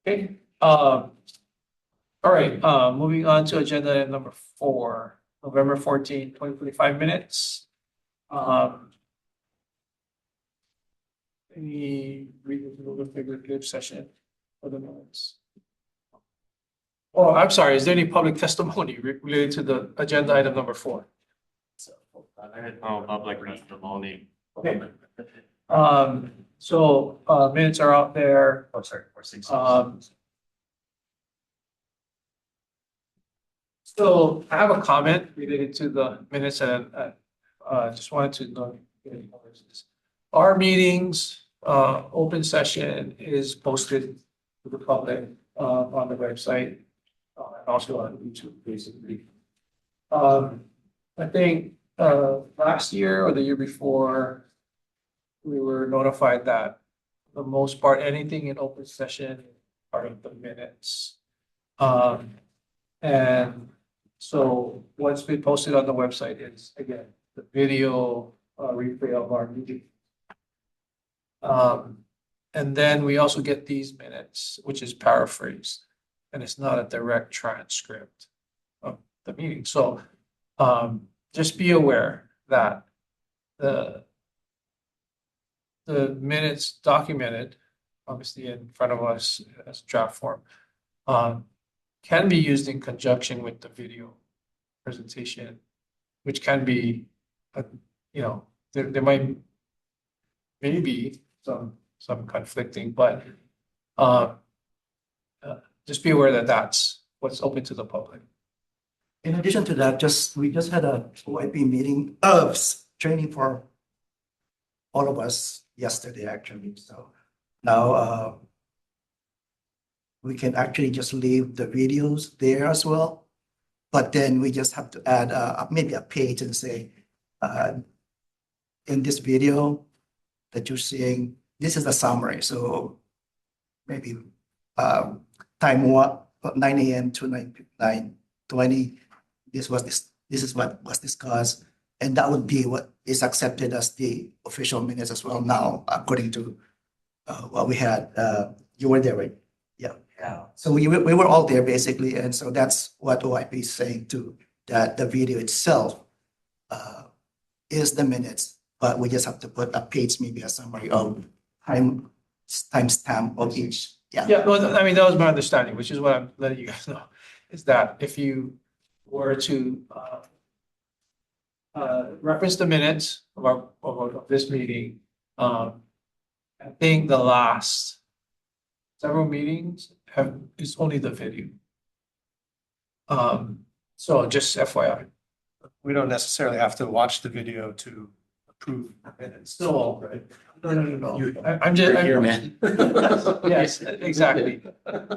okay. All right, moving on to agenda item number 4, November 14, 2025 minutes. Any reasons for the executive session for the minutes? Oh, I'm sorry, is there any public testimony related to the agenda item number 4? Oh, public testimony. Okay. So, minutes are out there. Oh, sorry, 460. So I have a comment related to the minutes and, just wanted to know. Our meetings, open session is posted to the public, on the website, and also on YouTube, basically. I think, last year or the year before, we were notified that for the most part, anything in open session, is part of the minutes. And so what's been posted on the website is, again, the video, replay of our meeting. And then we also get these minutes, which is paraphrased, and it's not a direct transcript of the meeting. So, just be aware that the minutes documented, obviously in front of us as draft form, can be used in conjunction with the video presentation, which can be, there might maybe some conflicting, but just be aware that that's what's open to the public. In addition to that, we just had a OIP meeting, training for all of us yesterday, actually. So now, we can actually just leave the videos there as well. But then we just have to add maybe a page and say, in this video that you're seeing, this is the summary. So maybe time 9 a.m. to 9:20, this is what was discussed. And that would be what is accepted as the official minutes as well now, according to what we had. You were there, right? Yeah. So we were all there basically, and so that's what OIP is saying too, that the video itself is the minutes, but we just have to put a page, maybe a summary of timestamp of each. Yeah, well, I mean, that was my understanding, which is what I'm letting you guys know, is that if you were to reference the minutes of this meeting, I think the last several meetings is only the video. So just FYI. We don't necessarily have to watch the video to approve minutes. Still, right? No. I'm just. You're here, man. Yes, exactly.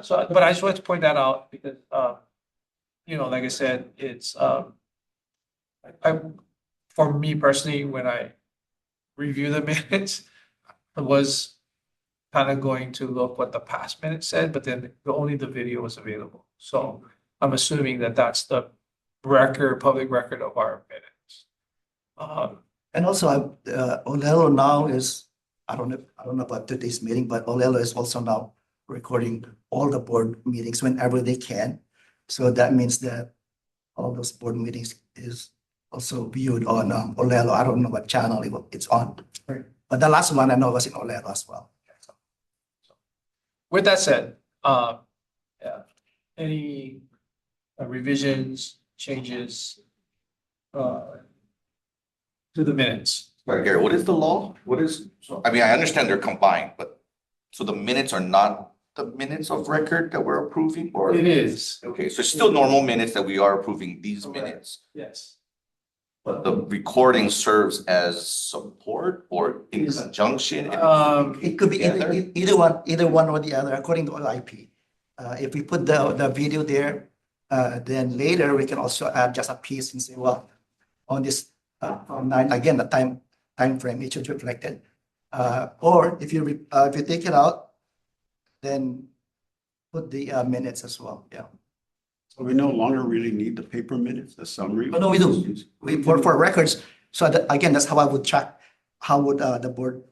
So, but I just wanted to point that out because, like I said, it's, for me personally, when I review the minutes, I was kind of going to look what the past minute said, but then only the video was available. So I'm assuming that that's the public record of our minutes. And also, Olelo now is, I don't know about today's meeting, but Olelo is also now recording all the board meetings whenever they can. So that means that all those board meetings is also viewed on Olelo. I don't know what channel it's on. Right. But the last one I know was in Olelo as well. With that said, any revisions, changes to the minutes? Right, Gary, what is the law? I understand they're combined, but so the minutes are not the minutes of record that we're approving or? It is. Okay, so it's still normal minutes that we are approving these minutes, Yes. but the recording serves as support or in conjunction? It could be either one or the other, according to OIP. If we put the video there, Then later, we can also add just a piece and say, well, on this, from 9, again, the time frame, it should be reflected. Or if you take it out, then put the minutes as well, yeah. So we no longer really need the paper minutes, the summary. Oh, no, we do. For records, so again, that's how I would check, how would the board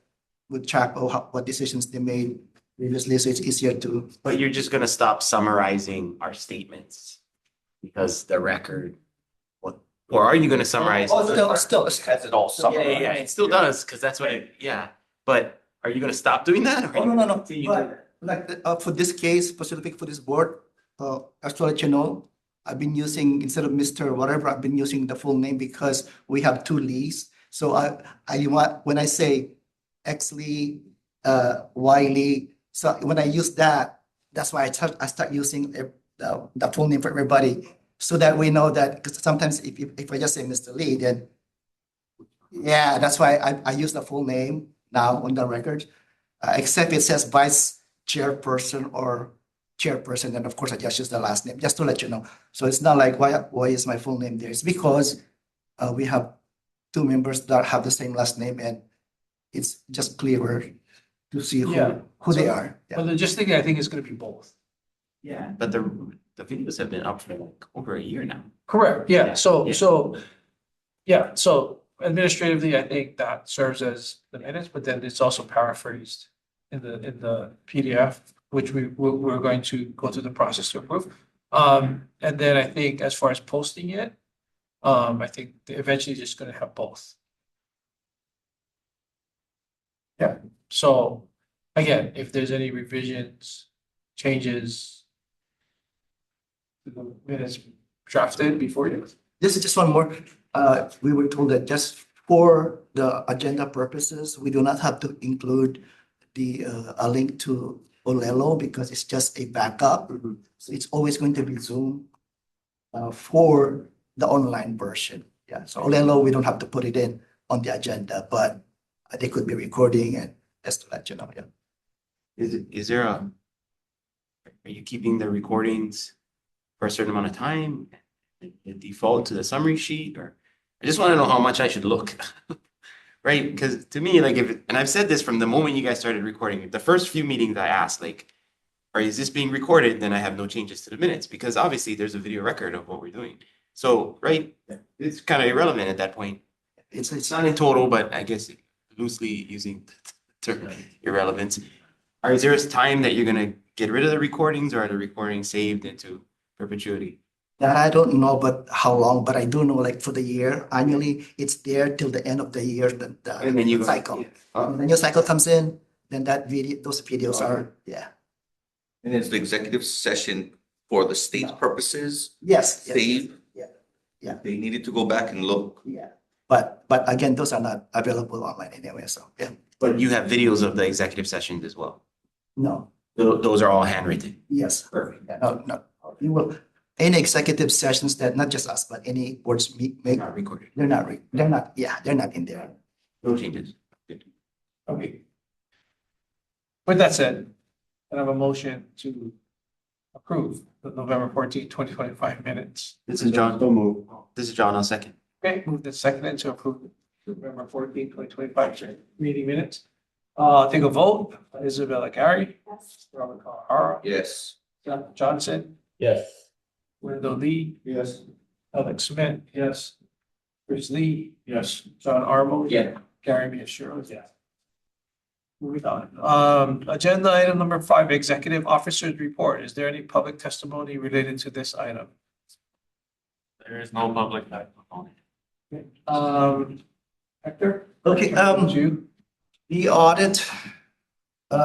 would check what decisions they made previously, so it's easier to. But you're just gonna stop summarizing our statements because the record. Or are you gonna summarize? Still. Has it all Yeah, summarized? yeah, it still does, because that's what it, yeah. But are you gonna stop doing that? or are Oh, you no, gonna no, continue but to- like, for this case, specific for this board, just to let you know, I've been using, instead of Mr. whatever, I've been using the full name because we have 2 Lees. So I want, when I say X Lee, Y Lee, so when I use that, that's why I start using the full name for everybody. So that we know that, because sometimes if I just say Mr. Lee, then yeah, that's why I use the full name now on the record. Except it says vice chairperson or chairperson, then of course I just use the last name, just to let you know. So it's not like why is my full name there? It's because we have 2 members that have the same last name, and it's just clearer to see Yeah. who they So- are. But Yeah. logistically, I think it's gonna be both. Yeah, but the videos have been up for like over a year now. Correct, Yeah, yeah, so, yeah. so administratively, I think that serves as the minutes, but then it's also paraphrased in the PDF, which we're going to go through the process to approve. And then I think as far as posting it, I think eventually just gonna have both. Yeah, so again, if there's any revisions, changes, the minutes drafted before you. This is just one more. We were told that just for the agenda purposes, we do not have to include a link to Olelo because it's just a backup. So it's always going to be Zoom for the online version. Yeah, so Olelo, we don't have to put it in on the agenda, but they could be recording, and just to let you know, yeah. Is there are you keeping the recordings for a certain amount of time? It default to the summary sheet, or I just want to know how much I should look. Right? Because to me, like and I've said this from the moment you guys started recording, the first few meetings I asked, like, is this being recorded? Then I have no changes to the minutes, because obviously there's a video record of what we're doing. So, right, it's kind of irrelevant at that point. It's not in total, but I guess loosely using the term irrelevance. Is there a time that you're gonna get rid of the recordings, or are the recordings saved into perpetuity? That I don't know, but how long, but I do know, like, for the year, annually, it's there till the end of the year, And then you the cycle. Oh, When the new cycle comes in, then those videos are, yeah. And it's the executive session for the state's purposes. Yes. Save. Yeah. Yeah. They needed to go back and look. Yeah, but again, those are not available online anyway, so, yeah, But you have videos of the executive sessions as well. no, Those are all handwritten. yes. Yeah, no, you will, any executive sessions that, not just us, but any boards make, Not recorded. they're not, they're not in there. No changes. Good. Okay. With that said, I have a motion to approve the November 14th, 2025 minutes. This is John. So move. This is John. I'll second. Okay, moved and seconded to approve the November 14th, 2025 meeting minutes. Take a vote. Isabella Gary. Yes. Robert Carhara. Yes. John Johnson. Yes. Wendell Lee. Yes. Alex Smith. Yes. Chris Lee. Yes. John Armo. Yeah. Gary Miyashiro. Yes. Moving on. Agenda item number 5, Executive Officers Report. Is there any public testimony related to this item? There is no public component. Hector? Okay, You? the audit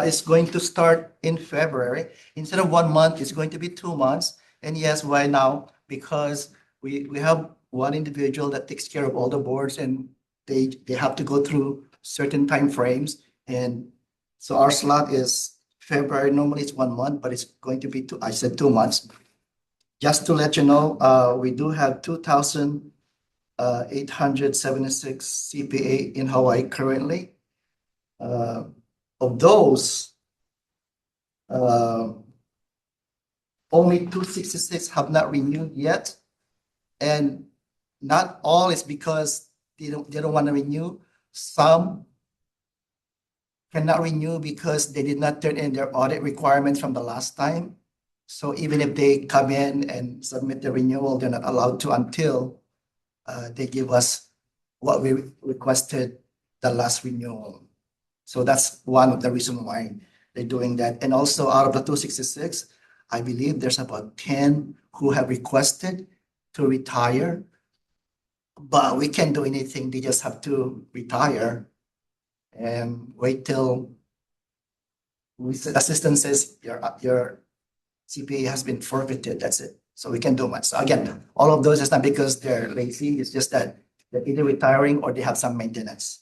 is going to start in February. Instead of 1 month, it's going to be 2 months. And yes, why now? Because we have one individual that takes care of all the boards, and they have to go through certain time frames. And so our slot is February. Normally it's 1 month, but it's going to be 2 months. Just to let you know, we do have 2,876 CPA in Hawaii currently. Of those, only 266 have not renewed yet. And not all is because they don't want to renew. Some cannot renew because they did not turn in their audit requirements from the last time. So even if they come in and submit the renewal, they're not allowed to until they give us what we requested the last renewal. So that's one of the reasons why they're doing that. And also out of the 266, I believe there's about 10 who have requested to retire. But we can't do anything. They just have to retire and wait till assistant says your CPA has been forfeited. That's it. So we can do much. So again, all of those is not because they're lazy. It's just that they're either retiring or they have some maintenance.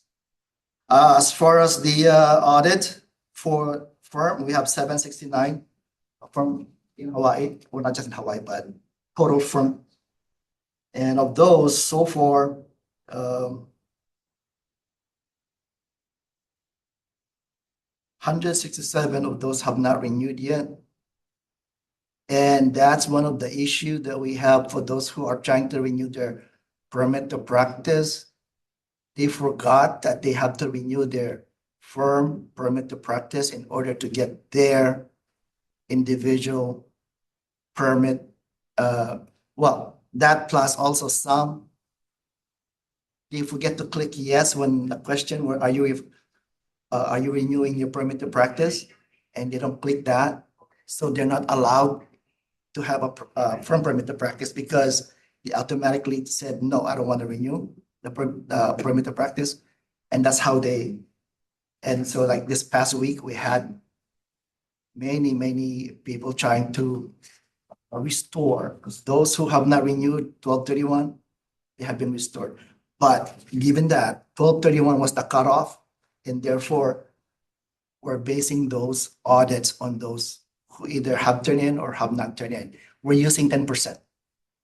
As far as the audit for firm, we have 769 firm in Hawaii, or not just in Hawaii, but total firm. And of those, so far, 167 of those have not renewed yet. And that's one of the issues that we have for those who are trying to renew their permit to practice. They forgot that they have to renew their firm permit to practice in order to get their individual permit. That plus also some, they forget to click yes when the question, are you renewing your permit to practice? And they don't click that. So they're not allowed to have a firm permit to practice because they automatically said, no, I don't want to renew the permit to practice. And that's how and so like this past week, we had many people trying to restore, because those who have not renewed 1231, they have been restored. But given that 1231 was the cutoff, and therefore we're basing those audits on those who either have turned in or have not turned in. We're using 10%.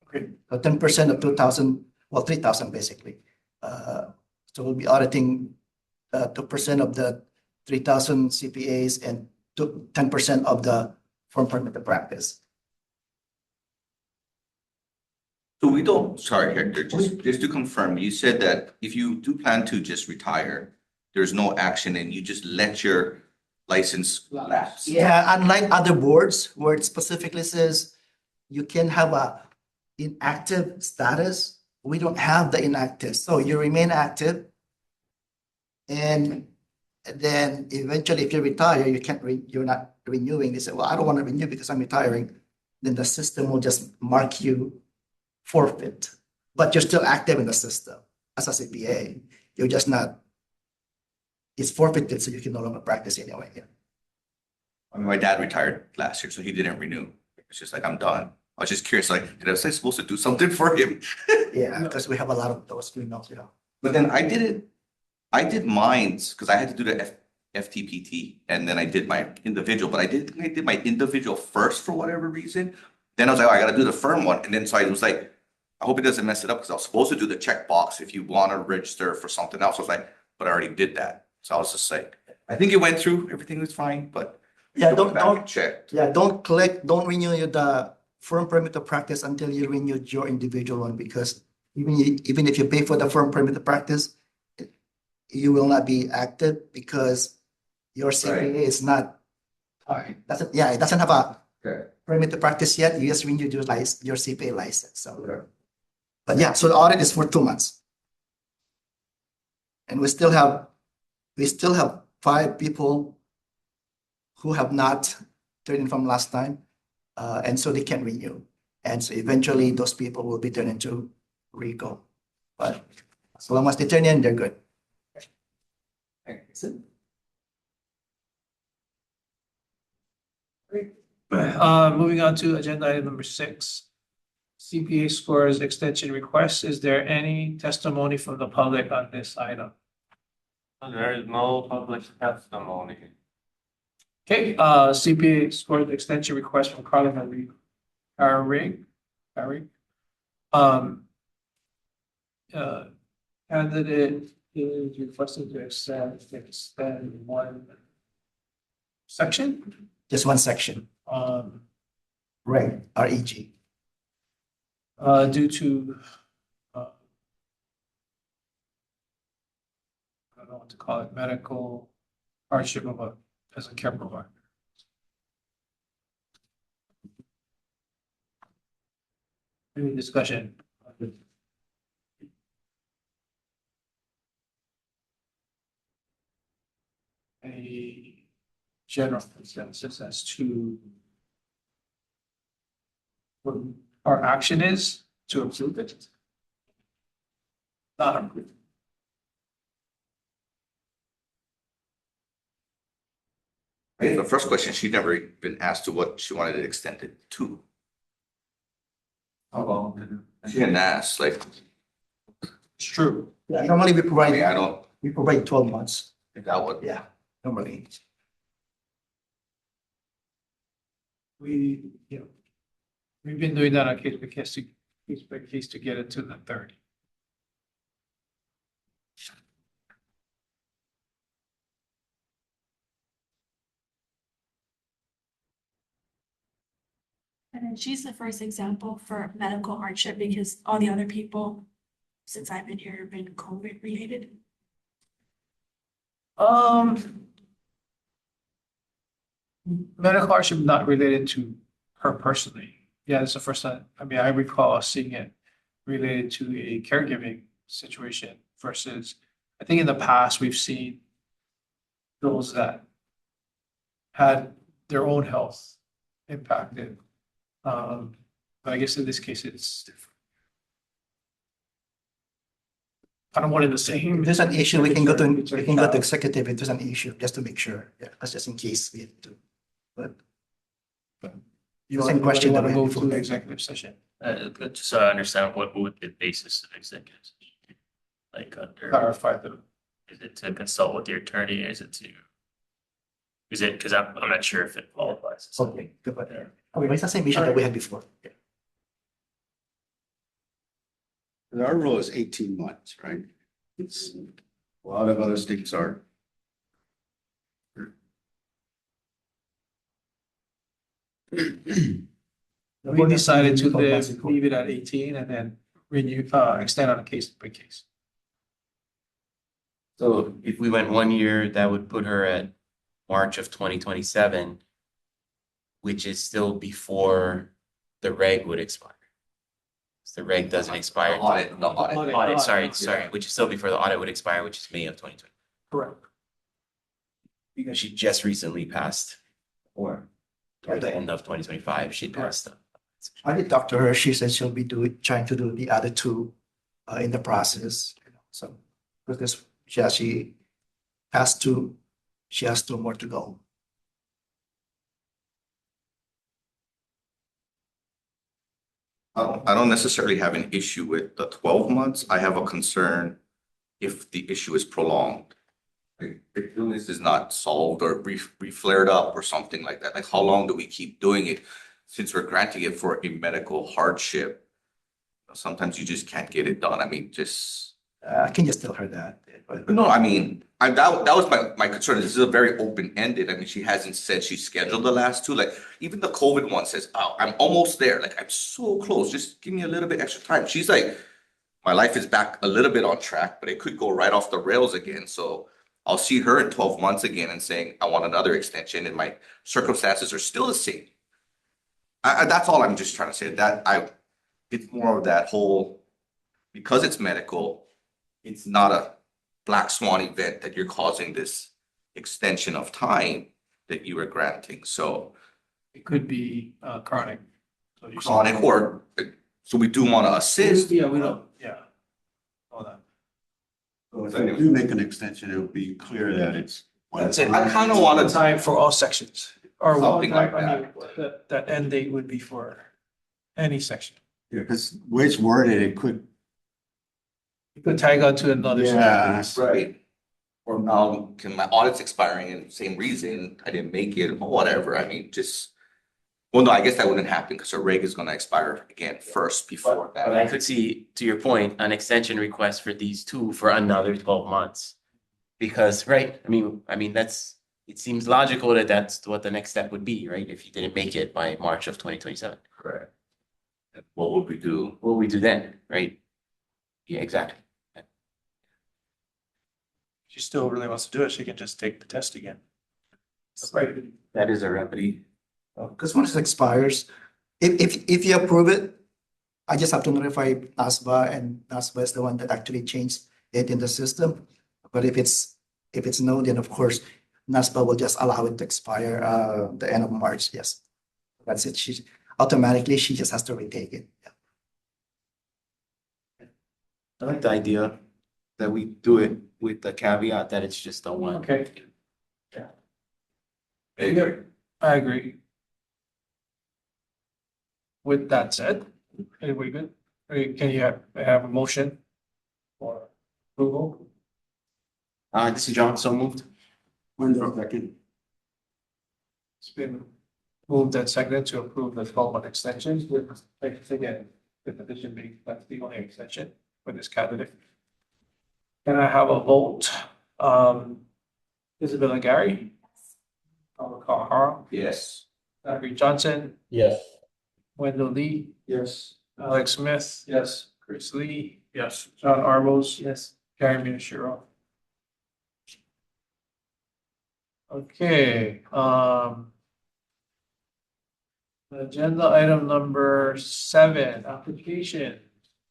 Okay. So 10% of 2,000, 3,000 basically. So we'll be auditing 2% of the 3,000 CPAs and 10% of the firm permit to practice. So we don't, sorry, Hector, just to confirm, you said that if you do plan to just retire, there's no action and you just let your license lapse. Yeah, unlike other boards where it specifically says you can have a inactive status, we don't have the inactive. So you remain active. And then eventually if you retire, you're not renewing. They say, well, I don't want to renew because I'm retiring. Then the system will just mark you forfeit, but you're still active in the system as a CPA. You're just not, it's forfeited, so you can no longer practice anyway. Yeah. I mean, my dad retired last year, so he didn't renew. It's just like, I'm done. I was just curious, like, was I supposed to do something for him? Yeah, because we have a lot of those emails, But then I did mines because I had to do the FTPT and then I did my individual, but I did my individual first for whatever reason. Then I was like, oh, I got to do the firm one. And then so I was like, I hope it doesn't mess it up because I was supposed to do the checkbox if you want to register for something else. I was like, but I already did that. So I was just like, I think it went through, everything was fine, but yeah, don't check. Yeah, don't renew the firm permit to practice until you renew your individual one, because even if you pay for the firm permit to practice, you will not be active because your CPA is not. It doesn't have a permit to practice yet. You just renewed your CPA license. So, but yeah, so the audit is for 2 months, and we still have 5 people who have not turned in from last time, and so they can renew, and so eventually those people will be turned into RICO. But as long as they turn in, they're good. Moving on to agenda item number 6, CPA scores extension request. Is there any testimony from the public on this item? There is no public testimony. Okay, CPA scores extension request from Carla Marie Carrig. Candidate is requested to extend one section. Just one section. Reg, REG. Due to, I don't know what to call it, medical hardship as a care provider. Any discussion? A general consensus as to what our action is to approve it. Not approve. I think the first question, she'd never been asked to what she wanted it extended to. How long? She didn't ask, like, It's true. Yeah, normally we I mean, provide, I don't we provide 12 months. think that would. Yeah, normally. We, we've been doing that on case by case to get it to the 30. And then she's the first example for medical hardship because all the other people, since I've been here, have been COVID related. Medical hardship not related to her personally. Yeah, it's the first time. I mean, I recall seeing it related to a caregiving situation versus, I think in the past, we've seen those that had their own health impacted. But I guess in this case, it's different. I don't want it the same. If there's an issue, we can go to executive if there's an issue, just to make sure. Yeah, that's just in case we have to. But You Same question want that to we go had to before. the executive session? Just so I understand what would be the basis of executive session? Like under, Clarify the. is it to consult with your attorney? Is it because I'm not sure if it qualifies. okay, good. But okay, it's the same issue that we had before. Yeah. Our rule is 18 months, right? It's, a lot of other states are. We decided to leave it at 18 and then renew, extend on a case by case. So if we went 1 year, that would put her at March of 2027, which is still before the reg would expire. The reg doesn't expire. The audit. Audit, sorry, which is still before the audit would expire, which is May of 2020. Correct. Because she just recently passed, or toward the end of 2025, she passed. I did talk to her. She said she'll be trying to do the other two in the process. So because she has two more to go. I don't necessarily have an issue with the 12 months. I have a concern if the issue is prolonged. Like, if illness is not solved or re-flared up or something like that, like how long do we keep doing it? Since we're granting it for a medical hardship, sometimes you just can't get it done. I mean, just. I can just tell her that. But No, I mean, that was my concern. This is a very open-ended. I mean, she hasn't said she's scheduled the last two. Like, even the COVID one says, oh, I'm almost there. Like, I'm so close. Just give me a little bit extra time. She's like, my life is back a little bit on track, but it could go right off the rails again. So I'll see her in 12 months again and saying, I want another extension and my circumstances are still the same. That's all I'm just trying to say. It's more of that whole, because it's medical, it's not a black swan event that you're causing this extension of time that you were granting. So It could be chronic. So you're saying- chronic or, so we do want to assist. Yeah, we don't, yeah. All that. So if we do make an extension, it would be clear that it's. That's it. I kind of want to Time for all sections. Or Something like I mean, that end date would be for any section. Yeah, because the way it's worded, it could. You could tag on to another. section. Yeah. Right. Or now, my audit's expiring and same reason, I didn't make it, or whatever, I mean, just. Well, no, I guess that wouldn't happen because her reg is gonna expire again first before But I that. could see, to your point, an extension request for these two for another 12 months. Because, right, I mean, that's it seems logical that that's what the next step would be, right? If you didn't make it by March of 2027. Correct. What would we do? What would we do then, right? Yeah, exactly. She still really wants to do it, she can just take the test again. Right. That is a remedy. Because once it expires, if you approve it, I just have to notify NASBA, and NASBA is the one that actually changed it in the system. But if it's no, then of course, NASBA will just allow it to expire the end of March. Yes. That's it. She just has to retake it. Yeah. I like the idea that we do it with the caveat that it's just a one. Okay. Maybe. I agree. With that said, are we good? Can you have a motion for approval? This is John, so moved. Wendell, second. It's been moved and seconded to approve the 12-month extensions with, again, the petition being, that's the only extension for this candidate. Can I have a vote? Isabella Gary, Robert Carhara, Yes. Zachary Johnson, Yes. Wendell Lee, Yes. Alex Smith, Yes. Chris Lee, Yes. John Arbos, Yes. Karen Miyashiro. Okay, agenda item number 7, application.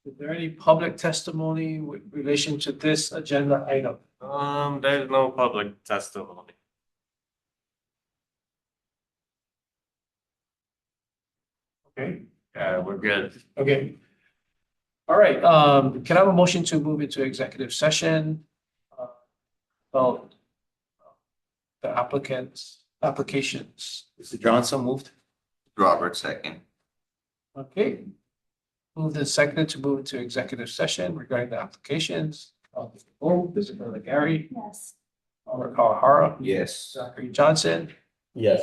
Is there any public testimony with relation to this agenda item? There's no public testimony. Okay, We're good. okay. All right, can I have a motion to move into executive session? About the applications. This is John, so moved. Robert, second. Okay. Moved and seconded to move into executive session regarding the applications. Isabella Gary, Yes. Robert Kawahara, Yes. Zachary Johnson, Yes.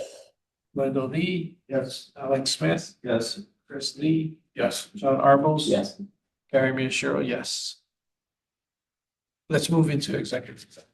Wendell Lee. Yes. Alex Smith, Yes. Chris Lee, Yes. John Arbos. Yes. Gary Miyashiro, yes. Let's move into executive session.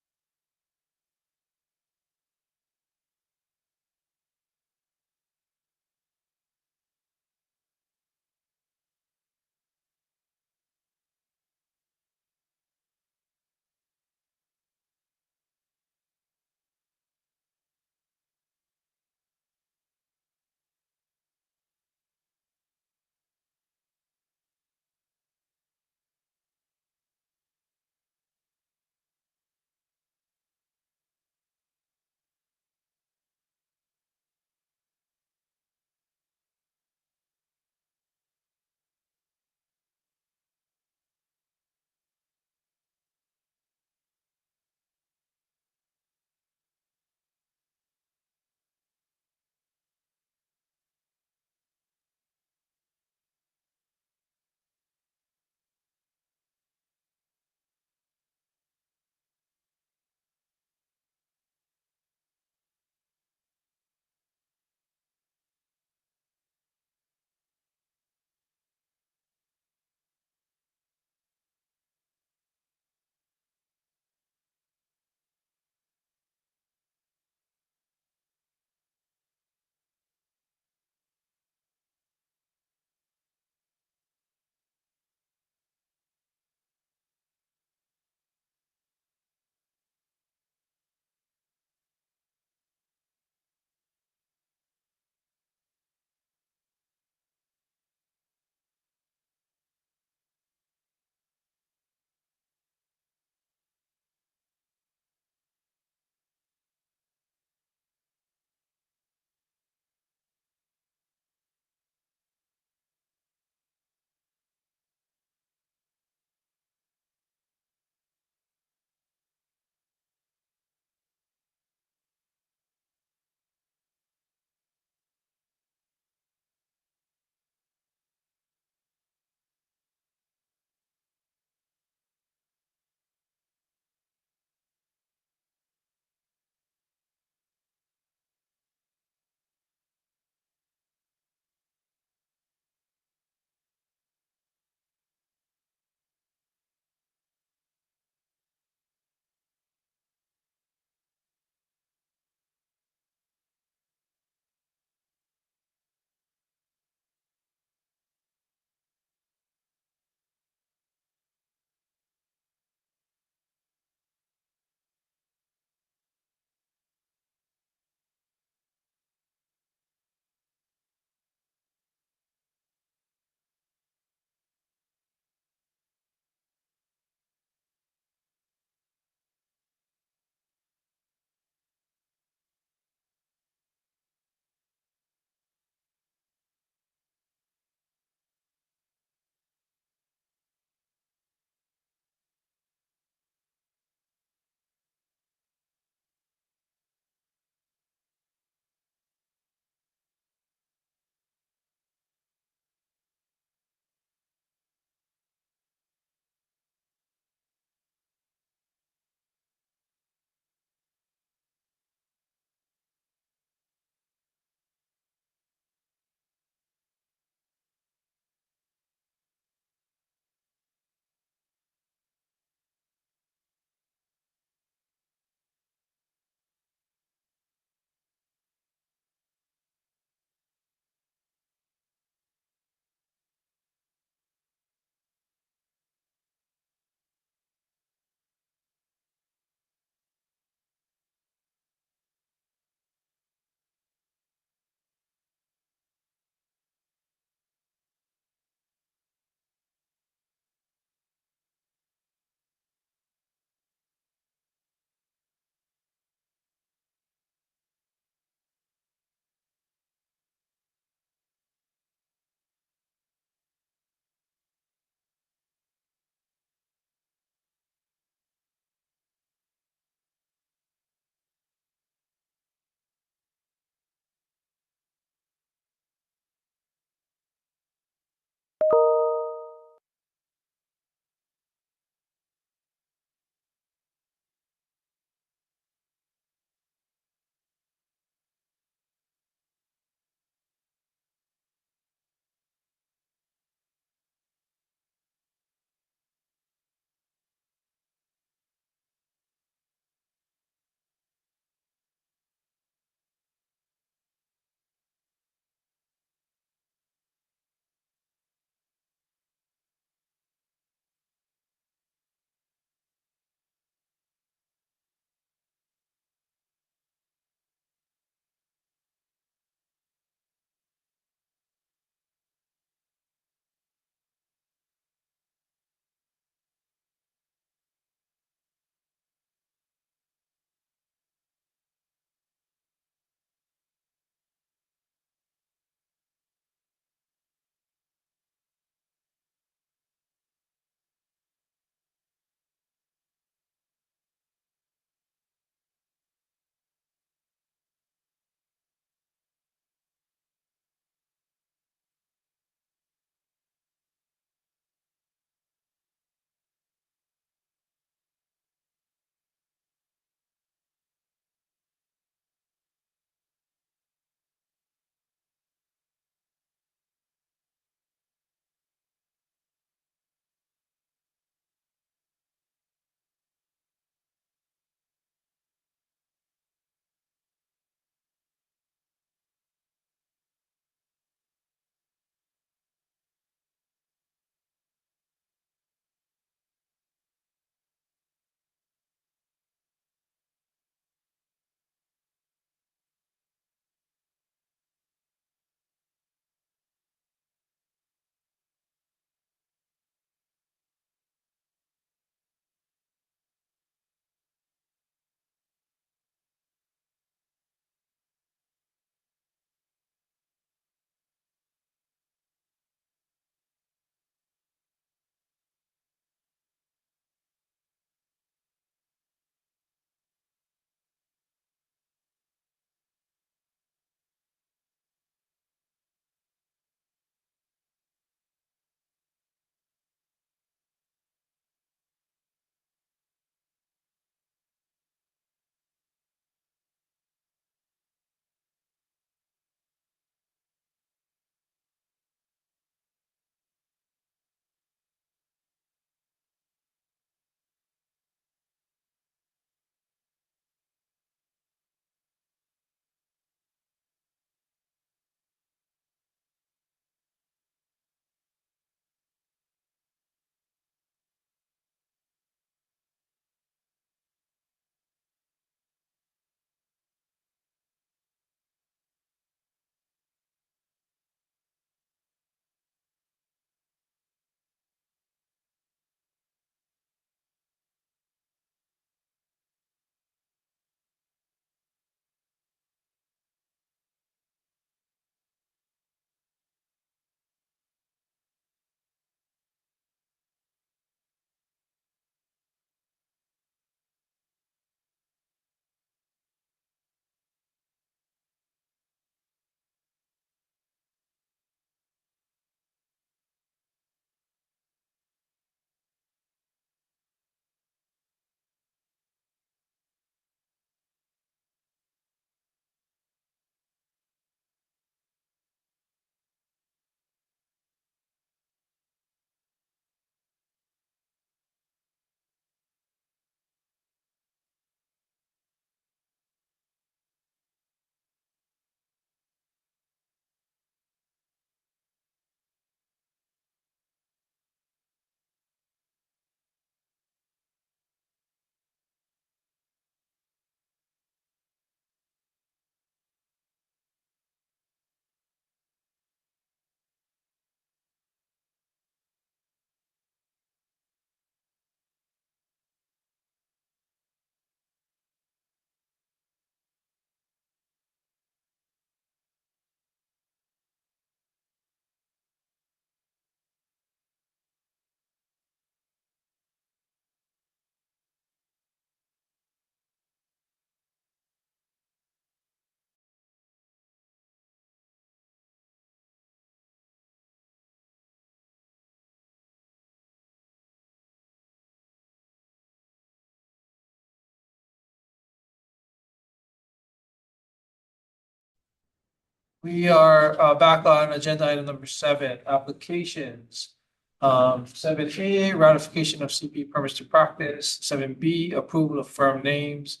We are back on agenda item number 7, applications. 7A, ratification of CP permits to practice. 7B, approval of firm names.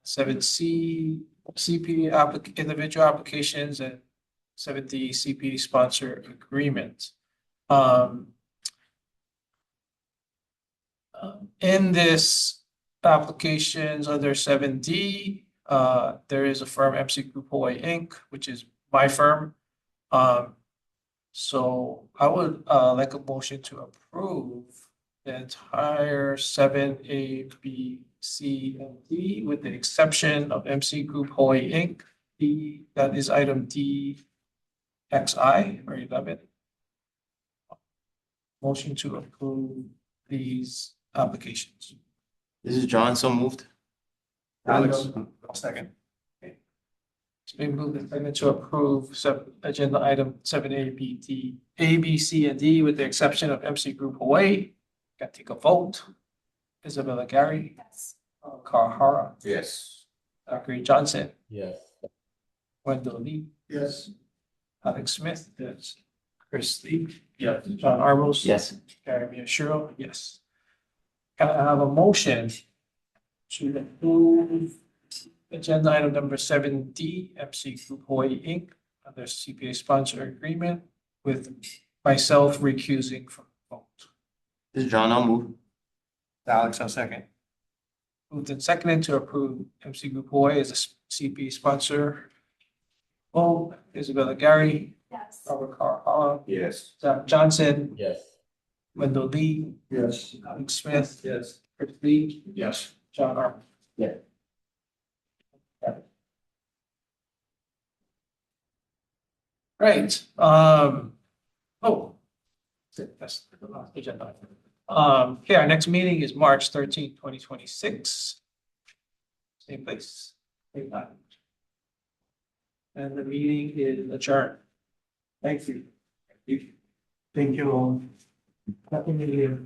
7C, CP individual applications, and 7D, CP sponsor agreement. In this applications under 7D, there is a firm MC Group Hawaii Inc., which is my firm. So I would like a motion to approve the entire 7A, B, C, and D with the exception of MC Group Hawaii Inc. D, that is item D, XI or 11. Motion to approve these applications. This is John, so moved. Alex, second. It's been moved and seconded to approve agenda item 7A, B, D, A, B, C, and D with the exception of MC Group Hawaii. Got to take a vote. Isabella Gary, Yes. Carl Hara, Yes. Zachary Johnson, Yes. Wendell Lee, Yes. Alex Smith, yes. Chris Lee, yes. John Arbos. Yes. Gary Miyashiro, yes. Can I have a motion to approve agenda item number 7D, MC Group Hawaii Inc., under CPA sponsor agreement with myself recusing from vote. This is John, I'll move. Alex, second. Moved and seconded to approve MC Group Hawaii as a CPA sponsor. Oh, Isabella Gary, Yes. Robert Carr, Yes. Zach Johnson, Yes. Wendell Lee, Yes. Alex Smith, Yes. Chris Lee, Yes. John Arm. Yeah. Right, that's the last agenda. Okay, our next meeting is March 13th, 2026. Same place, same time. And the meeting is adjourned. Thank you. Thank you all. Happy New Year.